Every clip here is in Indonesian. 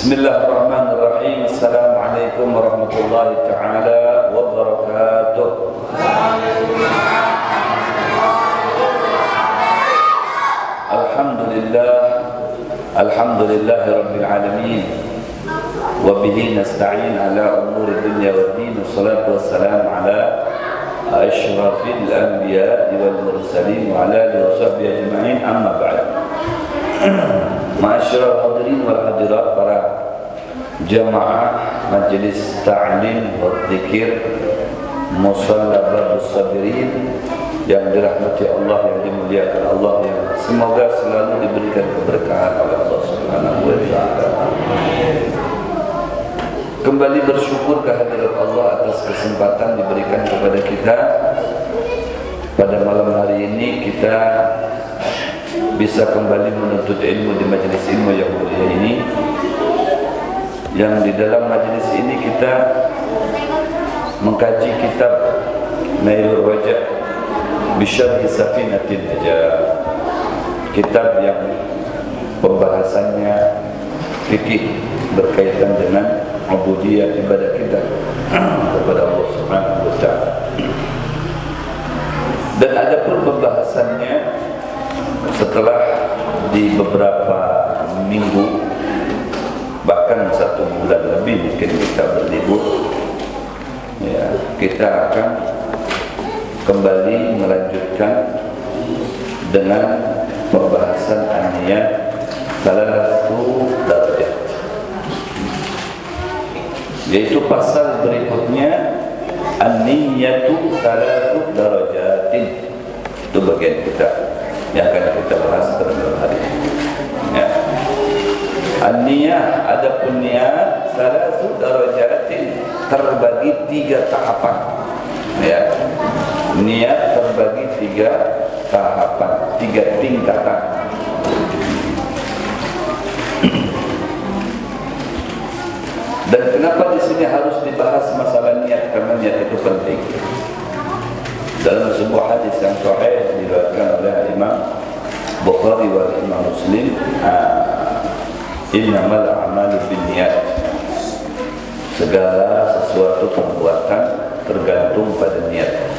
Bismillahirrahmanirrahim. Assalamualaikum warahmatullahi taala wabarakatuh. Alhamdulillahi rabbil alamin. Wa bihi nasta'in ala umuri dunya waddin. Wassalatu wassalamu ala asyrafil anbiya'i wal mursalin wa ala alihi washabbihi ajma'in. Amma ba'd. Ma'asyiral hadirin wal hadirat, para jamaah majelis ta'lim wa dzikir Musalla Babus Sabirin yang dirahmati Allah, yang dimuliakan Allah, yang semoga selalu diberikan keberkahan oleh Allah Subhanahu wa taala. Kembali bersyukur kehadirat Allah atas kesempatan diberikan kepada kita pada malam hari ini. Kita bisa kembali menuntut ilmu di majelis ilmu yang mulia ini, yang di dalam majelis ini kita mengkaji kitab Nailur Wajah Bisyarhi Safinatin Najah, kitab yang pembahasannya fikih berkaitan dengan ubudiyah ibadah kita kepada Allah Subhanahu wa taala. Dan ada pun pembahasannya setelah di beberapa minggu, bahkan 1 bulan lebih mungkin kita berlibur, ya, kita akan kembali melanjutkan dengan pembahasan an-niyat salatu darajat, yaitu pasal berikutnya an-niyatu salatu darajatin. Itu bagian kita yang akan kita bahas pada malam hari ini, ya. An-niyah, adapun niat salatu darajatin, terbagi 3 tahapan, ya. Niat terbagi 3 tahapan, 3 tingkatan. Dan kenapa di sini harus dibahas masalah niat? Karena niat itu penting. Dalam sebuah hadis yang sahih diriwayatkan oleh Imam Bukhari wa Imam Muslim, innamal a'malu binniyat, segala sesuatu perbuatan tergantung pada niat.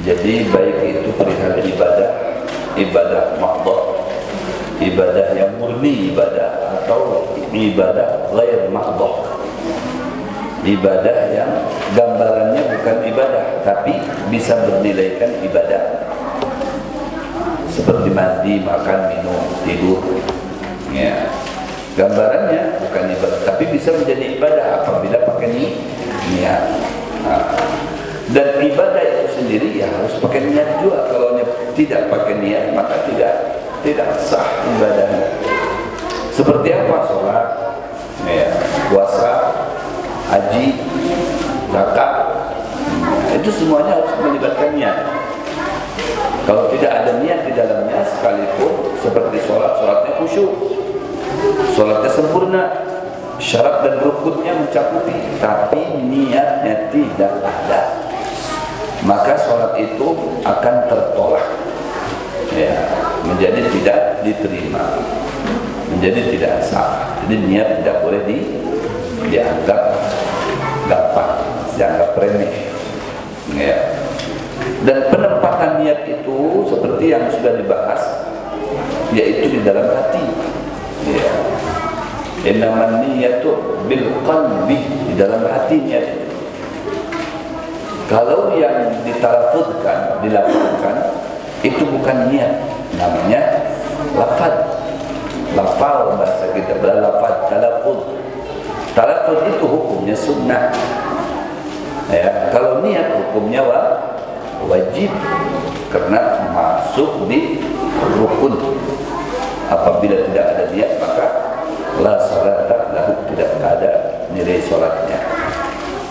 Jadi baik itu perihal ibadah, ibadah mahdhah, ibadah yang murni ibadah, atau ibadah ghair mahdhah, ibadah yang gambarannya bukan ibadah tapi bisa bernilaikan ibadah, seperti mandi, makan, minum, tidur, ya. Gambarannya bukan ibadah tapi bisa menjadi ibadah apabila pakai niat. Dan ibadah itu sendiri ya harus pakai niat juga. Kalau tidak pakai niat maka tidak sah ibadahnya. Seperti apa? Sholat, ya, puasa, haji, zakat, itu semuanya harus melibatkan niat. Kalau tidak ada niat di dalamnya, sekalipun seperti sholatnya khusyuk, sholatnya sempurna, syarat dan rukunnya mencakupi, tapi niatnya tidak ada, maka sholat itu akan tertolak, ya, menjadi tidak diterima, menjadi tidak sah. Jadi niat tidak boleh dianggap gampang, dianggap remeh, ya. Dan penempatan niat itu seperti yang sudah dibahas, yaitu di dalam hati, ya. Innaman niyatu bil qalbi, di dalam hati niat itu. Kalau yang ditalafuzkan, dilafazkan, itu bukan niat, namanya lafaz. Lafal bahasa kita, berlafaz, talafuz. Talafuz itu hukumnya sunnah, ya. Kalau niat hukumnya wajib, karena masuk di rukun. Apabila tidak ada niat maka la salata lahu, tidak ada nilai salatnya.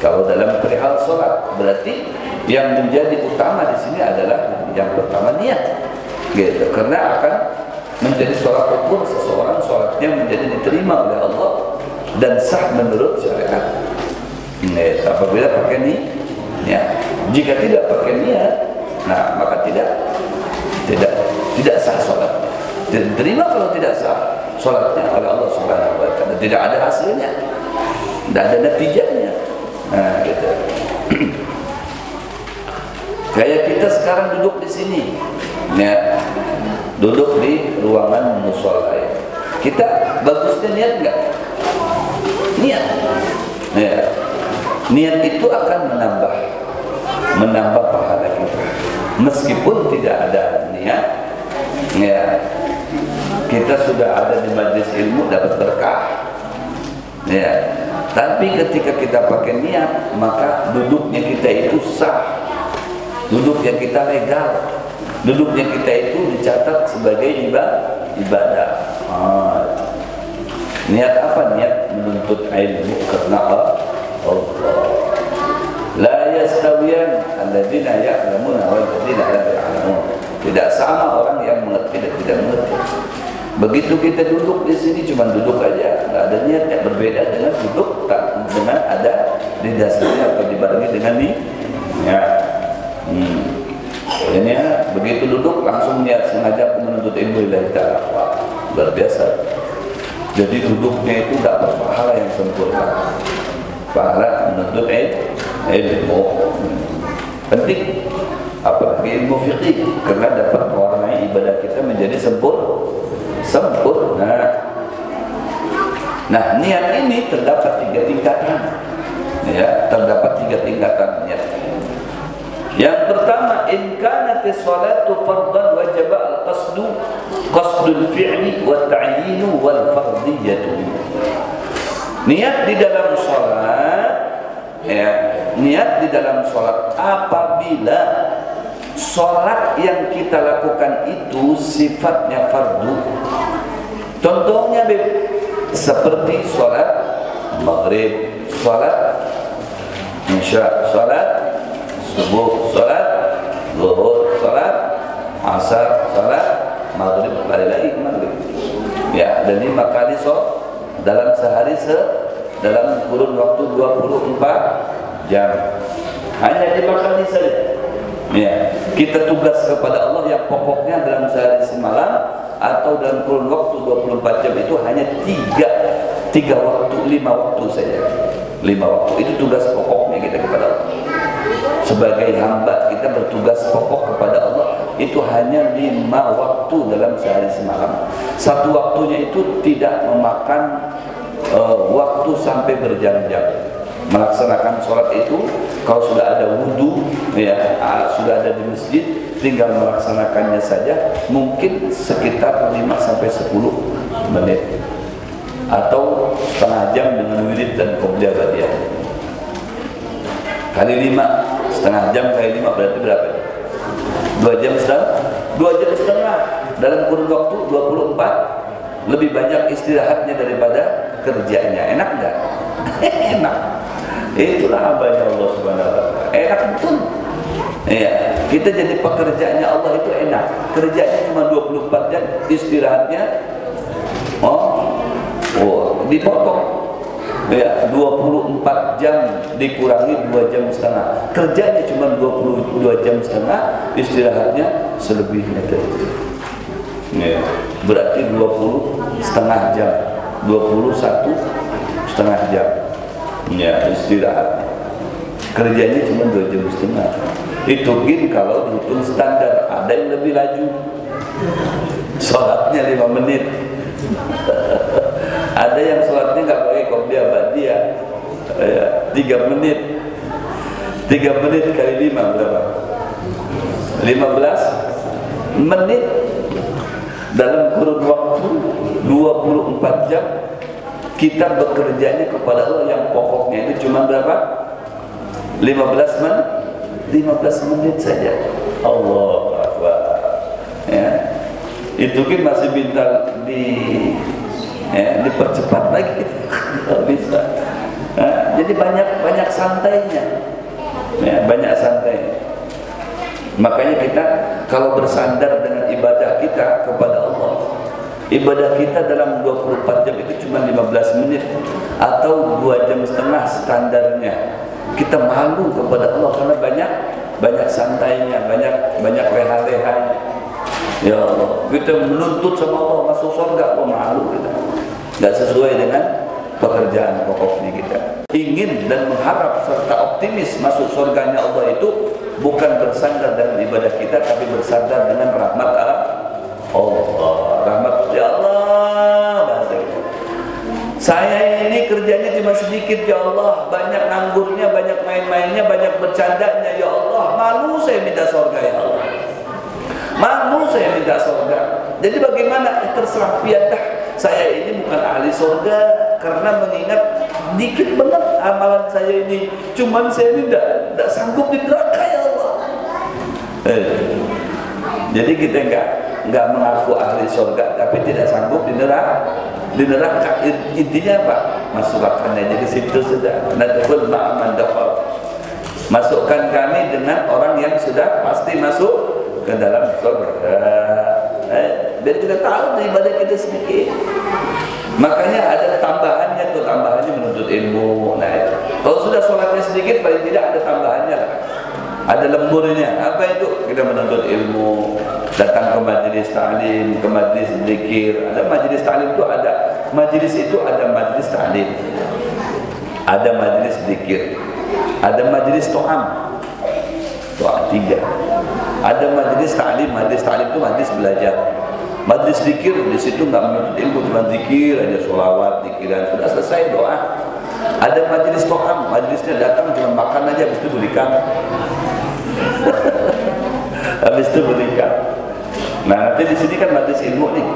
Kalau dalam perihal salat, berarti yang menjadi utama di sini adalah yang pertama niat, gitu. Karena akan menjadi salat ukur seseorang, salatnya menjadi diterima oleh Allah dan sah menurut syariat. Apabila pakai niat. Jika tidak pakai niat, nah maka tidak sah salatnya. diterima kalau tidak sah sholatnya oleh Allah Subhanahu wa Ta'ala, tidak ada hasilnya, tidak ada natijanya. Nah, gitu. Kayak kita sekarang duduk di sini, ya, duduk di ruangan musola. Kita bagusnya niat nggak? Niat. Ya. Niat itu akan menambah pahala kita. Meskipun tidak ada niat, ya, kita sudah ada di majelis ilmu dapat berkah. Ya. Tapi ketika kita pakai niat, maka duduknya kita itu sah. Duduknya kita legal. Duduknya kita itu dicatat sebagai ibadah. Niat apa? Niat menuntut ilmu karena Allah. La yastawiyan alladzina ya'lamuna wal ladzina la ya'lamun. Tidak sama orang yang mengerti dan tidak mengerti. Begitu kita duduk di sini cuma duduk aja, nggak ada niatnya, berbeda dengan duduk dengan ada di dasarnya atau dibarengi dengan ya. Ini ya, begitu duduk langsung niat sengaja menuntut ilmu Allah Ta'ala. Luar biasa. Jadi duduknya itu dapat pahala yang sempurna. Pahala menuntut ilmu. Penting. Apalagi ilmu fikih, karena dapat mewarnai ibadah kita menjadi sempurna. Nah, niat ini terdapat 3 tingkatan. Ya, terdapat 3 tingkatan niat. Yang pertama, in kanatis salatu fardhan wajaba qasdul fi'li wa ta'yinu wal fardiyatu. Niat di dalam salat, ya, niat di dalam salat apabila salat yang kita lakukan itu sifatnya fardu. Contohnya seperti salat maghrib, salat isya, salat subuh, salat zuhur, salat asar, salat maghrib, lagi maghrib. Ya, ada 5 kali sholat dalam sehari dalam kurun waktu 24 jam. Hanya 5 kali saja. Ya, kita tugas kepada Allah yang pokoknya dalam sehari semalam atau dalam kurun waktu 24 jam itu hanya 3 waktu, 5 waktu saja. 5 waktu itu tugas pokoknya kita kepada Allah. Sebagai hamba kita bertugas pokok kepada Allah itu hanya 5 waktu dalam sehari semalam. Satu waktunya itu tidak memakan waktu sampai berjam-jam. Melaksanakan sholat itu kalau sudah ada wudhu, ya, sudah ada di masjid, tinggal melaksanakannya saja, mungkin sekitar 5 sampai 10 menit atau setengah jam dengan wirid dan qobliyah ba'diyah. Kali 5, setengah jam kali 5 berarti berapa? 2 jam setengah. 2 jam setengah dalam kurun waktu 24. Lebih banyak istirahatnya daripada kerjanya. Enak enggak? Enak. Itulah hambanya Allah Subhanahu wa Ta'ala. Enak betul. Ya, kita jadi pekerjaannya Allah itu enak. Kerjanya cuma 24 jam, istirahatnya dipotong. Ya, 24 jam dikurangi 2 jam setengah. Kerjanya cuma 22 jam setengah, istirahatnya selebihnya dari itu. Ya, berarti 20 setengah jam, 21 setengah jam. Ya, istirahat. Kerjanya cuma 2 jam setengah. Itu mungkin kalau dihitung standar, ada yang lebih laju. Sholatnya 5 menit. Ada yang sholatnya nggak pakai qobliyah ba'diyah, 3 menit. 3 menit kali 5 berapa? 15 menit. Dalam kurun waktu 24 jam kita bekerjanya kepada Allah yang pokoknya itu cuma berapa? 15 menit saja. Allah Akbar. Ya. Itu kan masih minta dipercepat lagi. Tidak bisa. Jadi banyak santainya. Ya, banyak santai. Makanya kita kalau bersandar dengan ibadah kita kepada Allah, ibadah kita dalam 24 jam itu cuma 15 menit atau 2 jam setengah standarnya. Kita malu kepada Allah karena banyak santainya, banyak leha-lehanya. Ya Allah, kita menuntut sama Allah masuk surga, kok malu kita. Nggak sesuai dengan pekerjaan pokoknya kita. Ingin dan mengharap serta optimis masuk surganya Allah itu bukan bersandar dengan ibadah kita, tapi bersandar dengan rahmat Allah. Rahmat ya Allah. Bahasa kita. Saya ini kerjanya cuma sedikit ya Allah, banyak nganggurnya, banyak main-mainnya, banyak bercandanya ya Allah. Malu saya minta surga ya Allah. Malu saya minta surga. Jadi bagaimana? Terserah piadah. Saya ini bukan ahli surga karena mengingat dikit banget amalan saya ini. Cuman saya ini tidak sanggup di neraka ya Allah. Jadi kita enggak mengaku ahli surga tapi tidak sanggup di neraka. Di neraka intinya apa? Masukkan aja ke situ sudah. Nadkhul ma'aman dakhal. Masukkan kami dengan orang yang sudah pasti masuk ke dalam surga. Biar kita tahu ibadah kita sedikit. Makanya ada tambahannya tuh, tambahannya menuntut ilmu. Nah, kalau sudah sholatnya sedikit, paling tidak ada tambahannya lah. Ada lemburnya. Apa itu? Kita menuntut ilmu, datang ke majelis ta'lim, ke majelis zikir. Ada majelis ta'lim itu ada. Majelis itu ada majelis ta'lim, ada majelis zikir, ada majelis to'am. To'am 3. Ada majelis ta'lim itu majelis belajar. Majelis zikir di situ nggak menuntut ilmu, cuma zikir aja, sholawat, zikiran, sudah selesai doa. Ada majelis to'am, majelisnya datang cuma makan aja, habis itu berikan. Habis itu berikan. Nah nanti di sini kan majelis ilmu nih.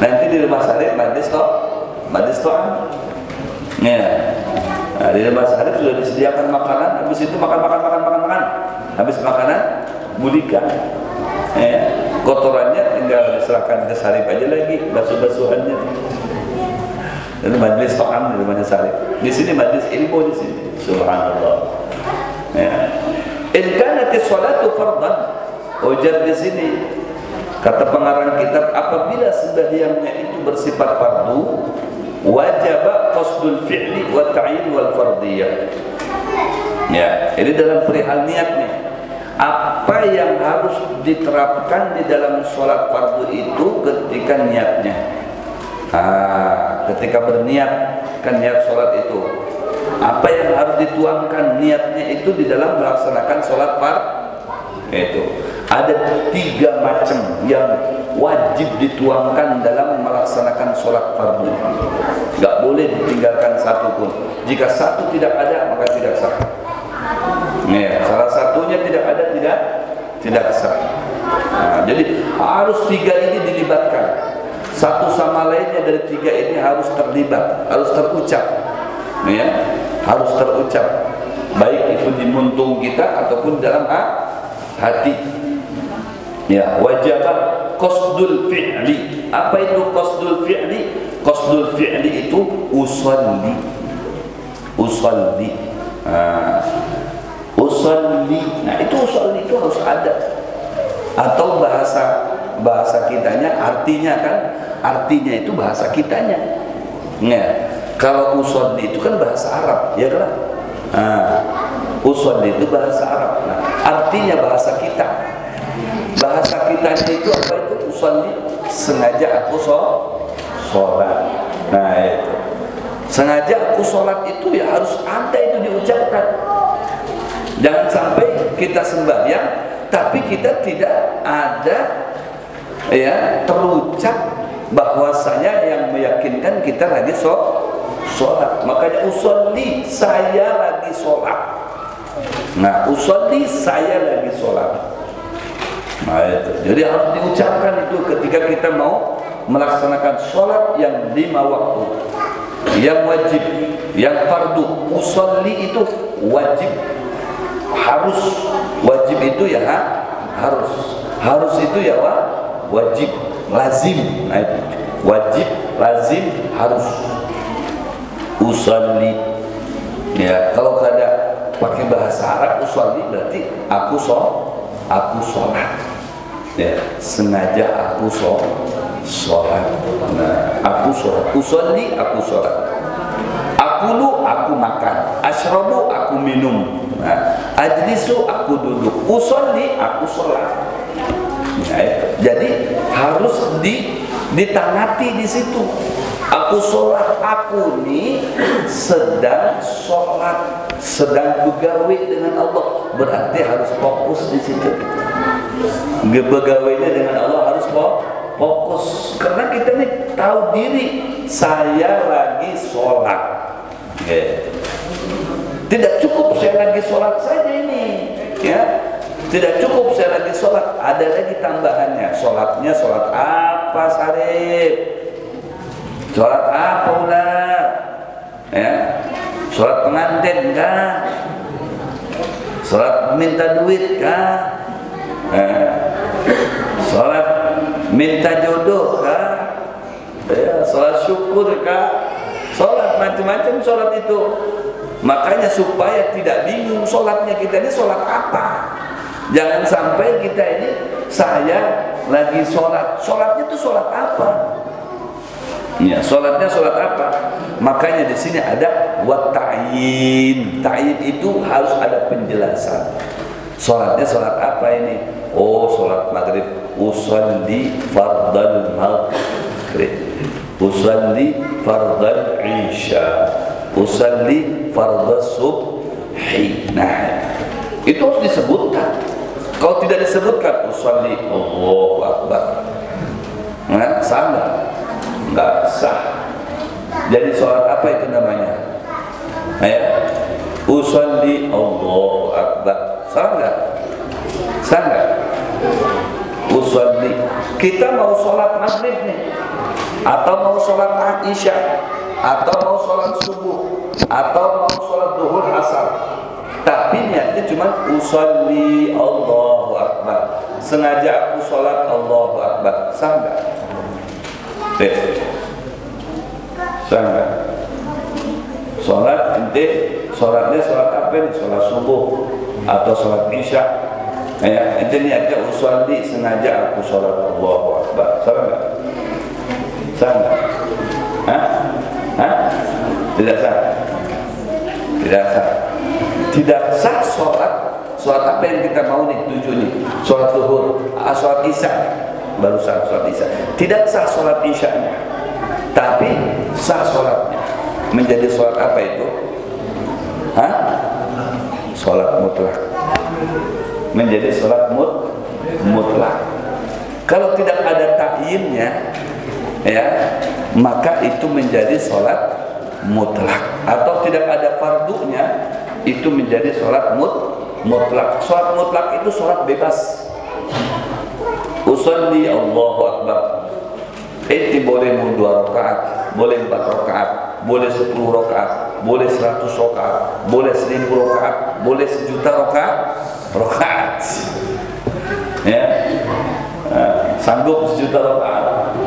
Nanti di rumah Syarif majelis to'am. Ya. Nah, di rumah Syarif sudah disediakan makanan, habis itu makan. Habis makanan berikan. Ya. Kotorannya tinggal diserahkan ke Syarif aja lagi, basuh-basuhannya. Dan majelis to'am di rumahnya Syarif. Di sini majelis ilmu di sini. Subhanallah. Ya. In kanatis sholatu fardhan, ujar di sini kata pengarang kitab, apabila sembahyangnya itu bersifat fardu, wajib qasdul fi'li wa ta'yin wal fardiyah. Ya, ini dalam perihal niatnya. Apa yang harus diterapkan di dalam sholat fardu itu ketika niatnya. Ketika berniat kan niat sholat itu. Apa yang harus dituangkan niatnya itu di dalam melaksanakan sholat fardu itu. Ada 3 macam yang wajib dituangkan dalam melaksanakan sholat fardu. Gak boleh ditinggalkan satu pun. Jika satu tidak ada maka tidak sah. Ya, salah satunya tidak ada tidak sah. Nah, jadi harus 3 ini dilibatkan. Satu sama lainnya dari 3 ini harus terlibat, harus terucap. Ya, harus terucap. Baik itu di muntung kita ataupun dalam hati. Ya, wajib qasdul fi'li. Apa itu qasdul fi'li? Qasdul fi'li itu usalli. Usalli. Nah, itu usalli itu harus ada. Atau bahasa kitanya artinya itu bahasa kitanya. Ya. Kalau usalli itu kan bahasa Arab, ya kan? Usalli itu bahasa Arab. Nah, artinya bahasa kita. Bahasa kitanya itu apa itu? Usalli, sengaja aku sholat. Nah itu, sengaja aku sholat itu ya harus ada itu diucapkan. Jangan sampai kita sembahyang tapi kita tidak ada ya terucap bahwasanya yang meyakinkan kita lagi sholat. Makanya usolli, saya lagi sholat. Nah, usolli, saya lagi sholat. Nah itu, jadi harus diucapkan itu ketika kita mau melaksanakan sholat yang 5 waktu, yang wajib, yang fardu. Usolli itu wajib, harus. Wajib itu ya harus itu ya wajib, lazim. Nah itu wajib, lazim, harus. Usolli ya, kalau ada pakai bahasa Arab usolli berarti aku sholat ya, sengaja aku sholat. Nah, aku sholat. Usolli, aku sholat. Akulu, aku makan. Ashrabu, aku minum. Nah, ajlisu, aku duduk. Usolli, aku sholat. Nah, itu. Jadi harus ditangati di situ. Aku sholat, aku nih sedang sholat, sedang begawe dengan Allah, berarti harus fokus di situ. Begawainya dengan Allah harus fokus, karena kita nih tahu diri saya lagi sholat. Tidak cukup saya lagi sholat saja ini, ya. Tidak cukup saya lagi sholat, ada lagi tambahannya. Sholatnya sholat apa, Sarif? Sholat apa, ular? Ya, sholat pengantin kah? Sholat minta duit kah? Sholat minta jodoh kah? Ya, sholat syukur kah? Sholat macam-macam sholat itu. Makanya supaya tidak bingung sholatnya kita ini sholat apa. Jangan sampai kita ini saya lagi sholat, sholatnya itu sholat apa? Ya, sholatnya sholat apa? Makanya di sini ada ta'yin. Ta'yin itu harus ada penjelasan. Sholatnya sholat apa ini? Oh, sholat maghrib. Usalli fardal maghrib. Usalli fardal isya. Usalli fardal subhi. Nah, itu harus disebutkan. Kalau tidak disebutkan, usalli Allahu Akbar. Nah, salah. Enggak sah. Jadi sholat apa itu namanya? Ya, usolli Allahu Akbar. Sah nggak? Sah nggak? Usolli. Kita mau sholat maghrib nih, atau mau sholat isya, atau mau sholat subuh, atau mau sholat duhur asar. Tapi niatnya cuma usolli Allahu Akbar. Sengaja aku sholat Allahu Akbar. Sah nggak? Sangat. Sholat ente, sholatnya sholat apa nih? Sholat subuh atau sholat isya. Ya, ente niatnya usolli, sengaja aku sholat Allahu Akbar. Salah nggak? Sah nggak? Tidak sah. Tidak sah. Tidak sah sholat. Sholat apa yang kita mau nih? Tujuh nih. Sholat zuhur, sholat isya. Barusan sholat isya. Tidak sah sholat isya-nya, tapi sah sholatnya. Menjadi sholat apa itu? Sholat mutlak. Menjadi sholat mutlak. Kalau tidak ada ta'yinnya, ya, maka itu menjadi sholat mutlak. Atau tidak ada fardunya, itu menjadi sholat mutlak. Sholat mutlak itu sholat bebas. Usolli Allahu Akbar. Ente boleh mau 2 rakaat, boleh 4 rakaat, boleh 10 rakaat, boleh 100 rakaat, boleh 1000 rakaat, boleh 1.000.000 rakaat. Ya, sanggup 1.000.000 rakaat,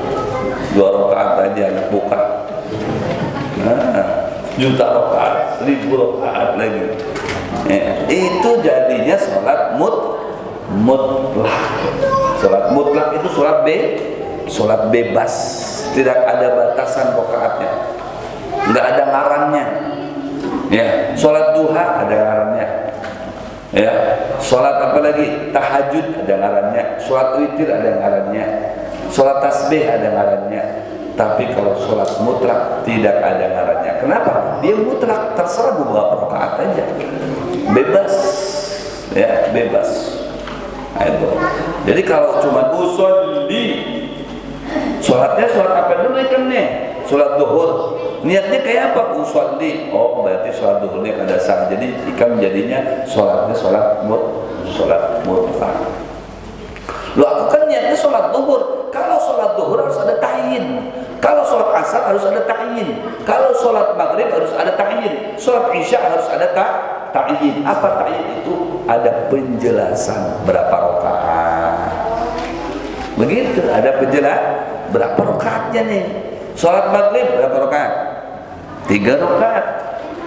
2 rakaat aja anak buka. 1.000.000 rakaat, 1.000 rakaat lagi. Ya, itu jadinya sholat mutlak. Sholat mutlak itu sholat bebas, tidak ada batasan rakaatnya, nggak ada ngarannya. Ya, sholat duha ada ngarannya. Ya, sholat apa lagi? Tahajud ada ngarannya. Sholat witir ada ngarannya. Sholat tasbih ada ngarannya. Tapi kalau sholat mutlak tidak ada ngarannya. Kenapa? Dia mutlak, terserah berapa rakaat aja, bebas. Ya, bebas. Itu. Jadi kalau cuma usolli, sholatnya sholat apa dulu ikan nih? Sholat duhur. Niatnya kayak apa? Usolli. Oh, berarti sholat duhurnya kada sah. Jadi ikan jadinya sholatnya sholat mutlak. Loh, aku kan niatnya sholat duhur. Kalau sholat duhur harus ada ta'yin. Kalau sholat asar harus ada ta'yin. Kalau sholat maghrib harus ada ta'yin. Sholat isya harus ada ta'yin. Apa ta'yin itu? Ada penjelasan berapa rakaat. Begitu, ada penjelasan berapa rakaatnya nih. Sholat maghrib berapa rakaat? 3 rakaat.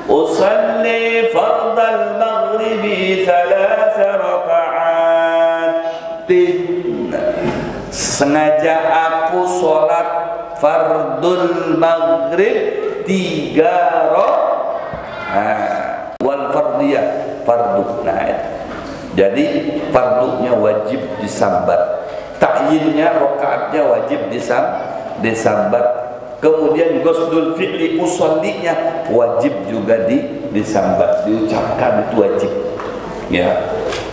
Usalli fardal maghribi 3 rakaat. Sengaja aku sholat fardul maghrib 3 rakaat. Wal fardiyah fardu. Nah, jadi fardunya wajib disambat. takyinnya rakaatnya wajib disambat. Kemudian qasdul fi'li usollinya wajib juga disambat, diucapkan, itu wajib. Ya,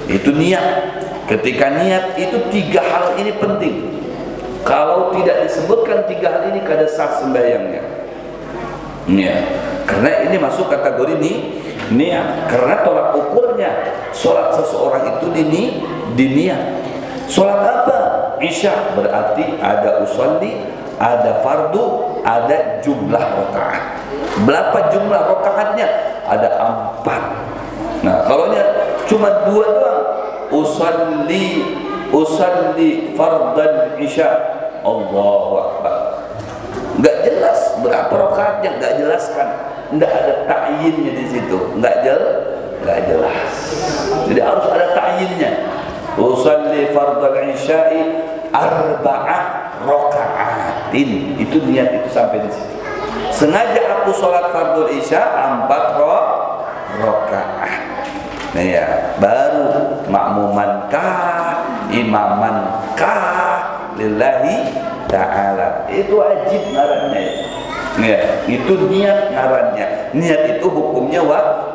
itu niat. Ketika niat itu 3 hal ini penting. Kalau tidak disebutkan 3 hal ini, kada sah sembahyangnya. Ya, karena ini masuk kategori niat. Karena tolak ukurnya sholat seseorang itu diniat. Sholat apa? Isya berarti ada usolli, ada fardu, ada jumlah rakaat. Berapa jumlah rakaatnya? Ada 4. Nah, kalau cuma 2 doang, usalli fardal isya, Allahu Akbar, nggak jelas berapa rakaatnya, nggak jelaskan, nggak ada takyinnya di situ, nggak jelas. Jadi harus ada takyinnya. Usalli fardal isya'i 4 rakaatin, itu niat, itu sampai di situ. Sengaja aku sholat fardul isya 4 rakaat. Nah ya, baru makmuman kah, imaman kah, lillahi ta'ala, itu wajib ngarannya. Ya, itu niat ngarannya. Niat itu hukumnya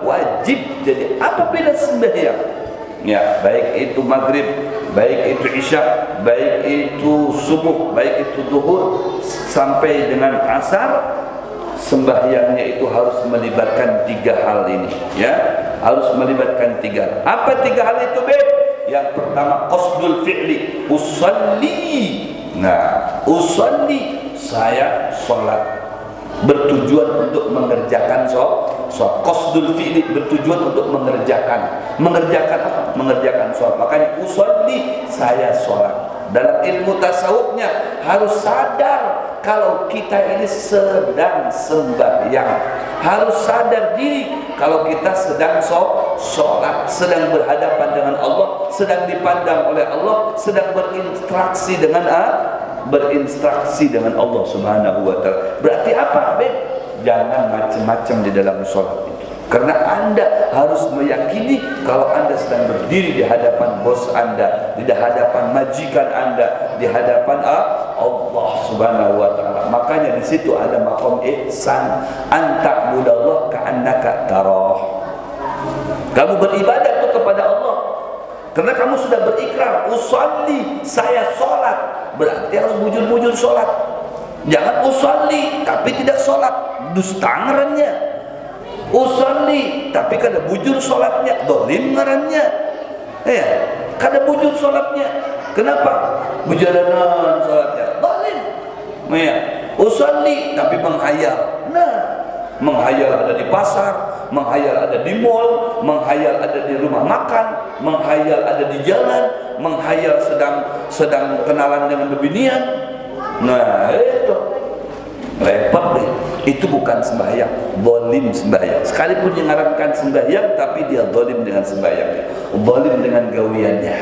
wajib. Jadi apa beda sembahyang? Ya, baik itu maghrib, baik itu isya, baik itu subuh, baik itu zuhur sampai dengan asar, sembahyangnya itu harus melibatkan 3 hal ini. Ya, harus melibatkan 3. Apa 3 hal itu, Beb? Yang pertama qasdul fi'li, usolli. Nah, usolli, saya sholat, bertujuan untuk mengerjakan sholat. Qasdul fi'li, bertujuan untuk mengerjakan apa? Mengerjakan sholat. Makanya usolli, saya sholat. Dalam ilmu tasawufnya harus sadar kalau kita ini sedang sembahyang, harus sadar diri kalau kita sedang sholat, sedang berhadapan dengan Allah, sedang dipandang oleh Allah, sedang berinteraksi dengan Allah Subhanahu wa Ta'ala. Berarti apa, Beb? Jangan macam-macam di dalam sholat itu. Karena Anda harus meyakini kalau Anda sedang berdiri di hadapan bos Anda, di hadapan majikan Anda, di hadapan Allah Subhanahu wa Ta'ala. Makanya di situ ada maqam ihsan, anta budallah ka'annaka tarah. Kamu beribadah itu kepada Allah karena kamu sudah berikrar, usolli, saya sholat. Berarti harus bujur-bujur sholat. Jangan usolli tapi tidak sholat, dusta ngarannya. Usolli tapi kada bujur sholatnya, dolim ngarannya. Ya, kada bujur sholatnya. Kenapa? Bujaranan sholatnya, dolim. Ya, usolli tapi menghayal. Nah, menghayal ada di pasar, menghayal ada di mall, menghayal ada di rumah makan, menghayal ada di jalan, menghayal sedang kenalan dengan bebinian. Nah, itu repot nih. Itu bukan sembahyang, zalim sembahyang. Sekalipun yang ngarankan sembahyang, tapi dia zalim dengan sembahyangnya, zalim dengan gawiannya.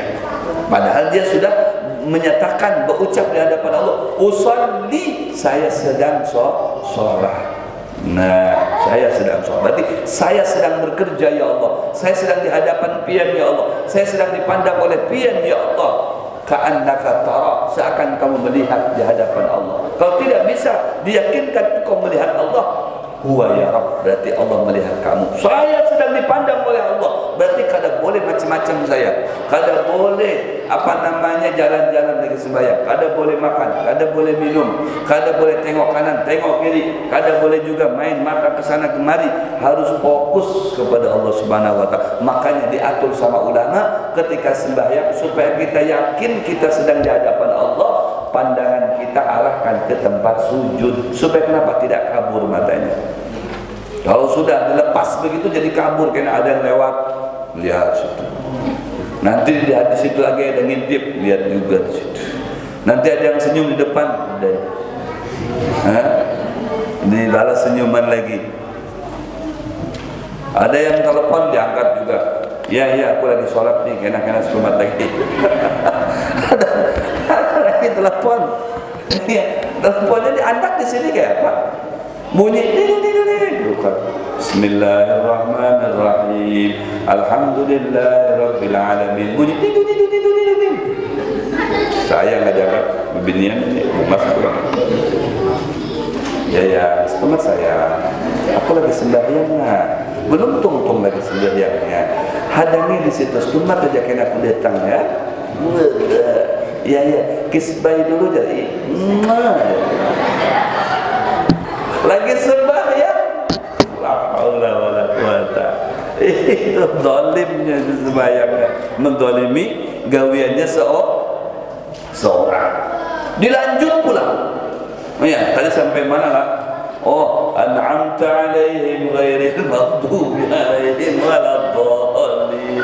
Padahal dia sudah menyatakan, berucap di hadapan Allah, usolli, saya sedang sholat. Nah, saya sedang sholat. Berarti saya sedang bekerja, ya Allah. Saya sedang di hadapan Pian, ya Allah. Saya sedang dipandang oleh Pian, ya Allah. Ka'annaka tara, seakan kamu melihat di hadapan Allah. Kalau tidak bisa diyakinkan kau melihat Allah, huwa ya Rabb, berarti Allah melihat kamu. Saya sedang dipandang oleh Allah, berarti kada boleh macam-macam saya. Kada boleh jalan-jalan lagi sembahyang, kada boleh makan, kada boleh minum, kada boleh tengok kanan, tengok kiri, kada boleh juga main mata ke sana kemari. Harus fokus kepada Allah Subhanahu wa Ta'ala. Makanya diatur sama ulama ketika sembahyang supaya kita yakin kita sedang di hadapan Allah, pandangan kita arahkan ke tempat sujud supaya kenapa tidak kabur matanya. Kalau sudah dilepas begitu jadi kabur, karena ada yang lewat lihat situ. Nanti di situ lagi ada ngintip, lihat juga di situ. Nanti ada yang senyum di depan, dibalas senyuman lagi. Ada yang telepon diangkat juga. Ya, aku lagi sholat nih, kena selamat lagi. Ada lagi telepon. Teleponnya diangkat di sini kayak apa? bunyi bukan. Bismillahirrahmanirrahim. Alhamdulillahirabbil alamin. Bunyi saya nggak jaga binian mas kurang. Ya, teman saya. Aku lagi sembahyang belum tungtung lagi sembahyangnya. Hadangi di situ tumat aja kena aku datang ya. Ya, kisbay dulu jadi. Lagi sembahyang. La haula wala quwata. Itu zalimnya sembahyangnya, mendolimi gawiannya seorang. Dilanjut pula. Ya, tadi sampai mana lah? Oh, an'amta 'alaihim ghairil maghdubi 'alaihim waladdallin.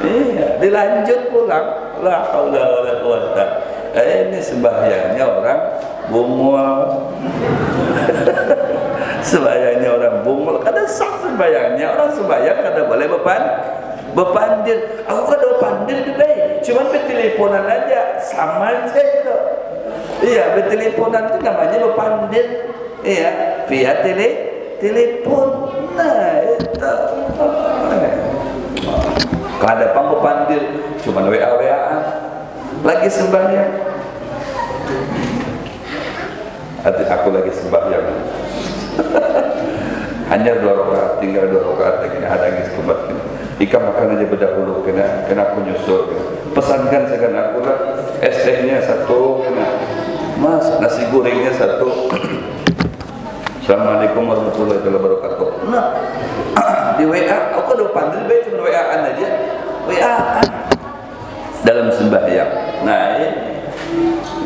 Iya, dilanjut pulang. La haula wala quwata. Ini sembahyangnya orang bungul. Sembahyangnya orang bungul, kada sah sembahyangnya. Orang sembahyang kada boleh bepandir. Aku kada bepandir deh, cuman berteleponan aja, sama aja itu. Iya, berteleponan itu namanya bepandir. Iya, via telepon. Nah, itu. Kada pang bepandir, cuman WA-WA-an. Lagi sembahyang. Aku lagi sembahyang. Hanya 2 rakaat, tinggal 2 rakaat lagi. Ada lagi setempat kena. Ikan makan aja berdahulu kena aku nyusul. Pesankan segan aku lah. ST-nya 1 kena. Mas, nasi gorengnya 1. Assalamualaikum warahmatullahi wabarakatuh. Nah, di WA, aku udah panggil baik cuma WA-an aja. WA-an dalam sembahyang. Nah,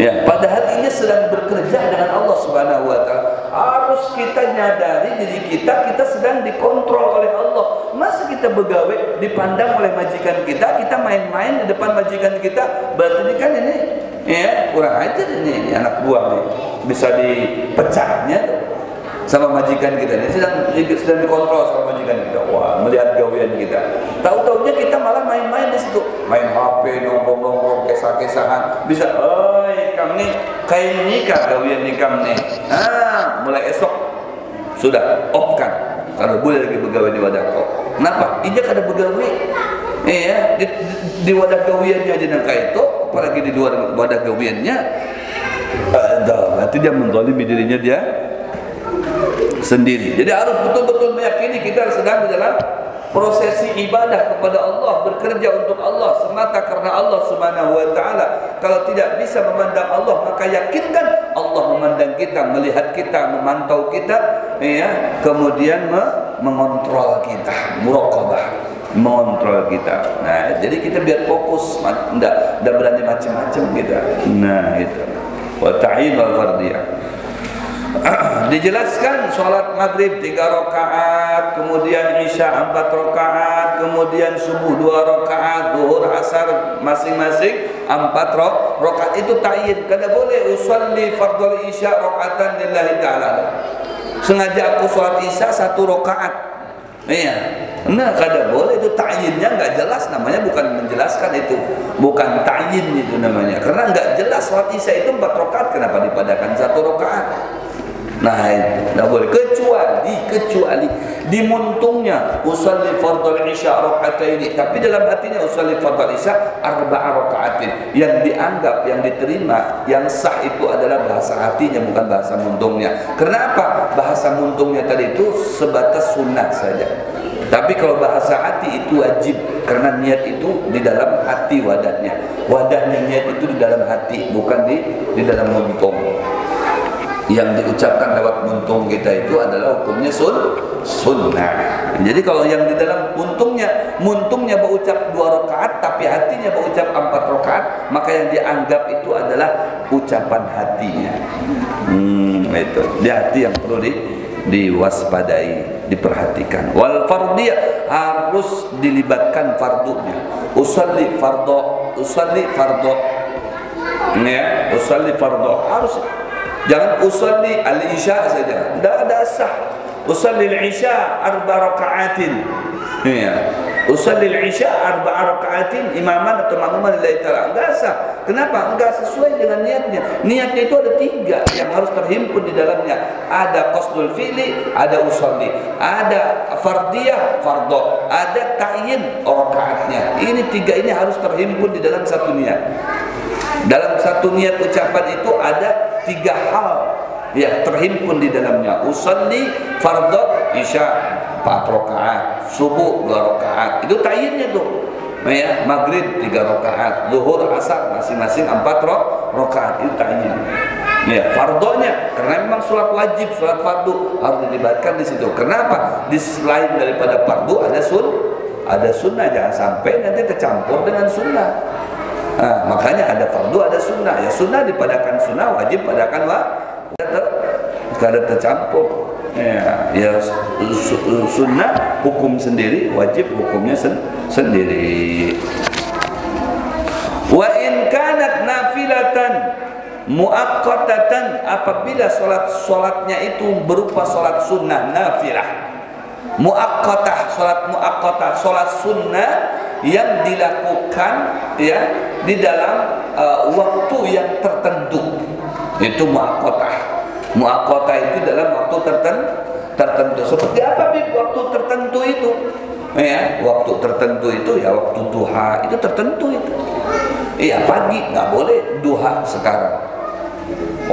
ya, padahal ini sedang bekerja dengan Allah Subhanahu wa taala. Harus kita nyadari diri kita sedang dikontrol oleh Allah. Masa kita begawe dipandang oleh majikan kita main-main di depan majikan kita, berarti ini kan ini ya kurang ajar ini anak buah nih. Bisa dipecahnya tuh sama majikan kita ini sedang dikontrol sama majikan kita. Wah, melihat gawean kita. Tahu-taunya kita malah main-main di situ. Main HP, nongkrong-nongkrong, kisah-kisahan. Bisa, oi, kamu nih kain nikah gawean nikah nih. Mulai esok sudah off kan. Kalau boleh lagi begawe di wadah kau. Kenapa? Ijak ada begawe. Iya, di wadah gaweannya aja nangka itu, apalagi di luar wadah gaweannya. Berarti dia menzalimi dirinya dia sendiri. Jadi harus betul-betul meyakini kita sedang di dalam prosesi ibadah kepada Allah, bekerja untuk Allah semata karena Allah Subhanahu wa taala. Kalau tidak bisa memandang Allah, maka yakinkan Allah memandang kita, melihat kita, memantau kita, ya, kemudian mengontrol kita, muraqabah, mengontrol kita. Nah, jadi kita biar fokus, enggak berani macam-macam kita. Nah, itu. Wa ta'yin wal fardiyah. Dijelaskan sholat maghrib 3 rakaat, kemudian isya 4 rakaat, kemudian subuh 2 rakaat, zuhur asar masing-masing 4 rakaat. Itu ta'yin. Kada boleh usolli fardhu isya rakaatan lillahi ta'ala. Sengaja aku sholat isya 1 rakaat. Iya. Nah, kada boleh, itu ta'yinnya enggak jelas, namanya bukan menjelaskan itu. Bukan ta'yin itu namanya. Karena enggak jelas sholat isya itu 4 rakaat, kenapa dipadakan 1 rakaat? Nah, itu tidak boleh, kecuali dimuntungnya usolli fardhu isya rakaataini, tapi dalam hatinya usolli fardhu isya 4 rakaatin. Yang dianggap, yang diterima, yang sah itu adalah bahasa hatinya, bukan bahasa muntungnya. Kenapa? Bahasa muntungnya tadi itu sebatas sunnah saja. Tapi kalau bahasa hati itu wajib, karena niat itu di dalam hati wadahnya. Wadahnya niat itu di dalam hati, bukan di dalam muntung. Yang diucapkan lewat muntung kita itu adalah hukumnya sunnah. Jadi kalau yang di dalam muntungnya berucap 2 rakaat tapi hatinya berucap 4 rakaat, maka yang dianggap itu adalah ucapan hatinya. Itu di hati yang perlu diwaspadai, diperhatikan. Wal fardiyah, harus dilibatkan fardunya. Usolli fardhu, ya, usolli fardhu harus. Jangan usolli al-isya saja. Tidak ada sah. Usolli al-isya 4 rakaatin. Ya. Usallil isya arba'a raka'atin imaman atau makmuman lillahi ta'ala. Enggak sah. Kenapa? Enggak sesuai dengan niatnya. Niatnya itu ada 3 yang harus terhimpun di dalamnya. Ada qasdul fi'li, ada usalli, ada fardiyah, fardhu, ada ta'yin rakaatnya. Ini 3 ini harus terhimpun di dalam satu niat. Dalam satu niat ucapan itu ada 3 hal yang terhimpun di dalamnya. Usalli, fardhu, isya 4 rakaat, subuh 2 rakaat. Itu tayyinnya tuh. Ya, maghrib 3 rakaat, zuhur, asar masing-masing 4 rakaat. Itu tayyin. Ya, fardhonya karena memang salat wajib, salat fardu harus dilibatkan di situ. Kenapa? Di selain daripada fardu ada sunnah, jangan sampai nanti tercampur dengan sunnah. Nah, makanya ada fardu, ada sunnah. Ya, sunnah dipadakan sunnah, wajib padakan kada tercampur. Ya, sunnah hukum sendiri, wajib hukumnya sendiri. Wa in kanat nafilatan muaqqatatan, apabila salatnya itu berupa salat sunnah nafilah. Muaqqatah, salat muaqqatah, salat sunnah yang dilakukan ya di dalam waktu yang tertentu. Itu muaqqatah. Muaqqatah itu dalam waktu tertentu. Seperti apa waktu tertentu itu? Ya, waktu tertentu itu ya waktu duha itu tertentu itu. Iya, pagi nggak boleh duha sekarang.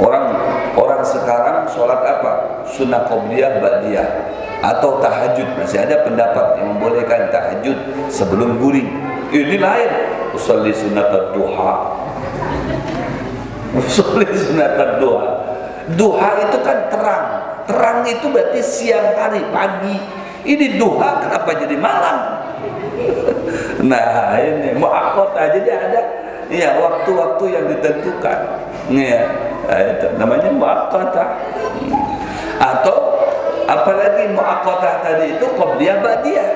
Orang sekarang sholat apa? Sunnah qobliyah, ba'diyah atau tahajud. Masih ada pendapat yang membolehkan tahajud sebelum guring. Ini lain. Usolli sunat duha. Usolli sunat duha. Duha itu kan terang. Terang itu berarti siang hari, pagi. Ini duha kenapa jadi malam? Nah, ini muaqqatah, jadi ada ya waktu-waktu yang ditentukan. Ya, itu namanya muaqqatah. Atau apalagi muaqqatah tadi itu qobliyah ba'diyah.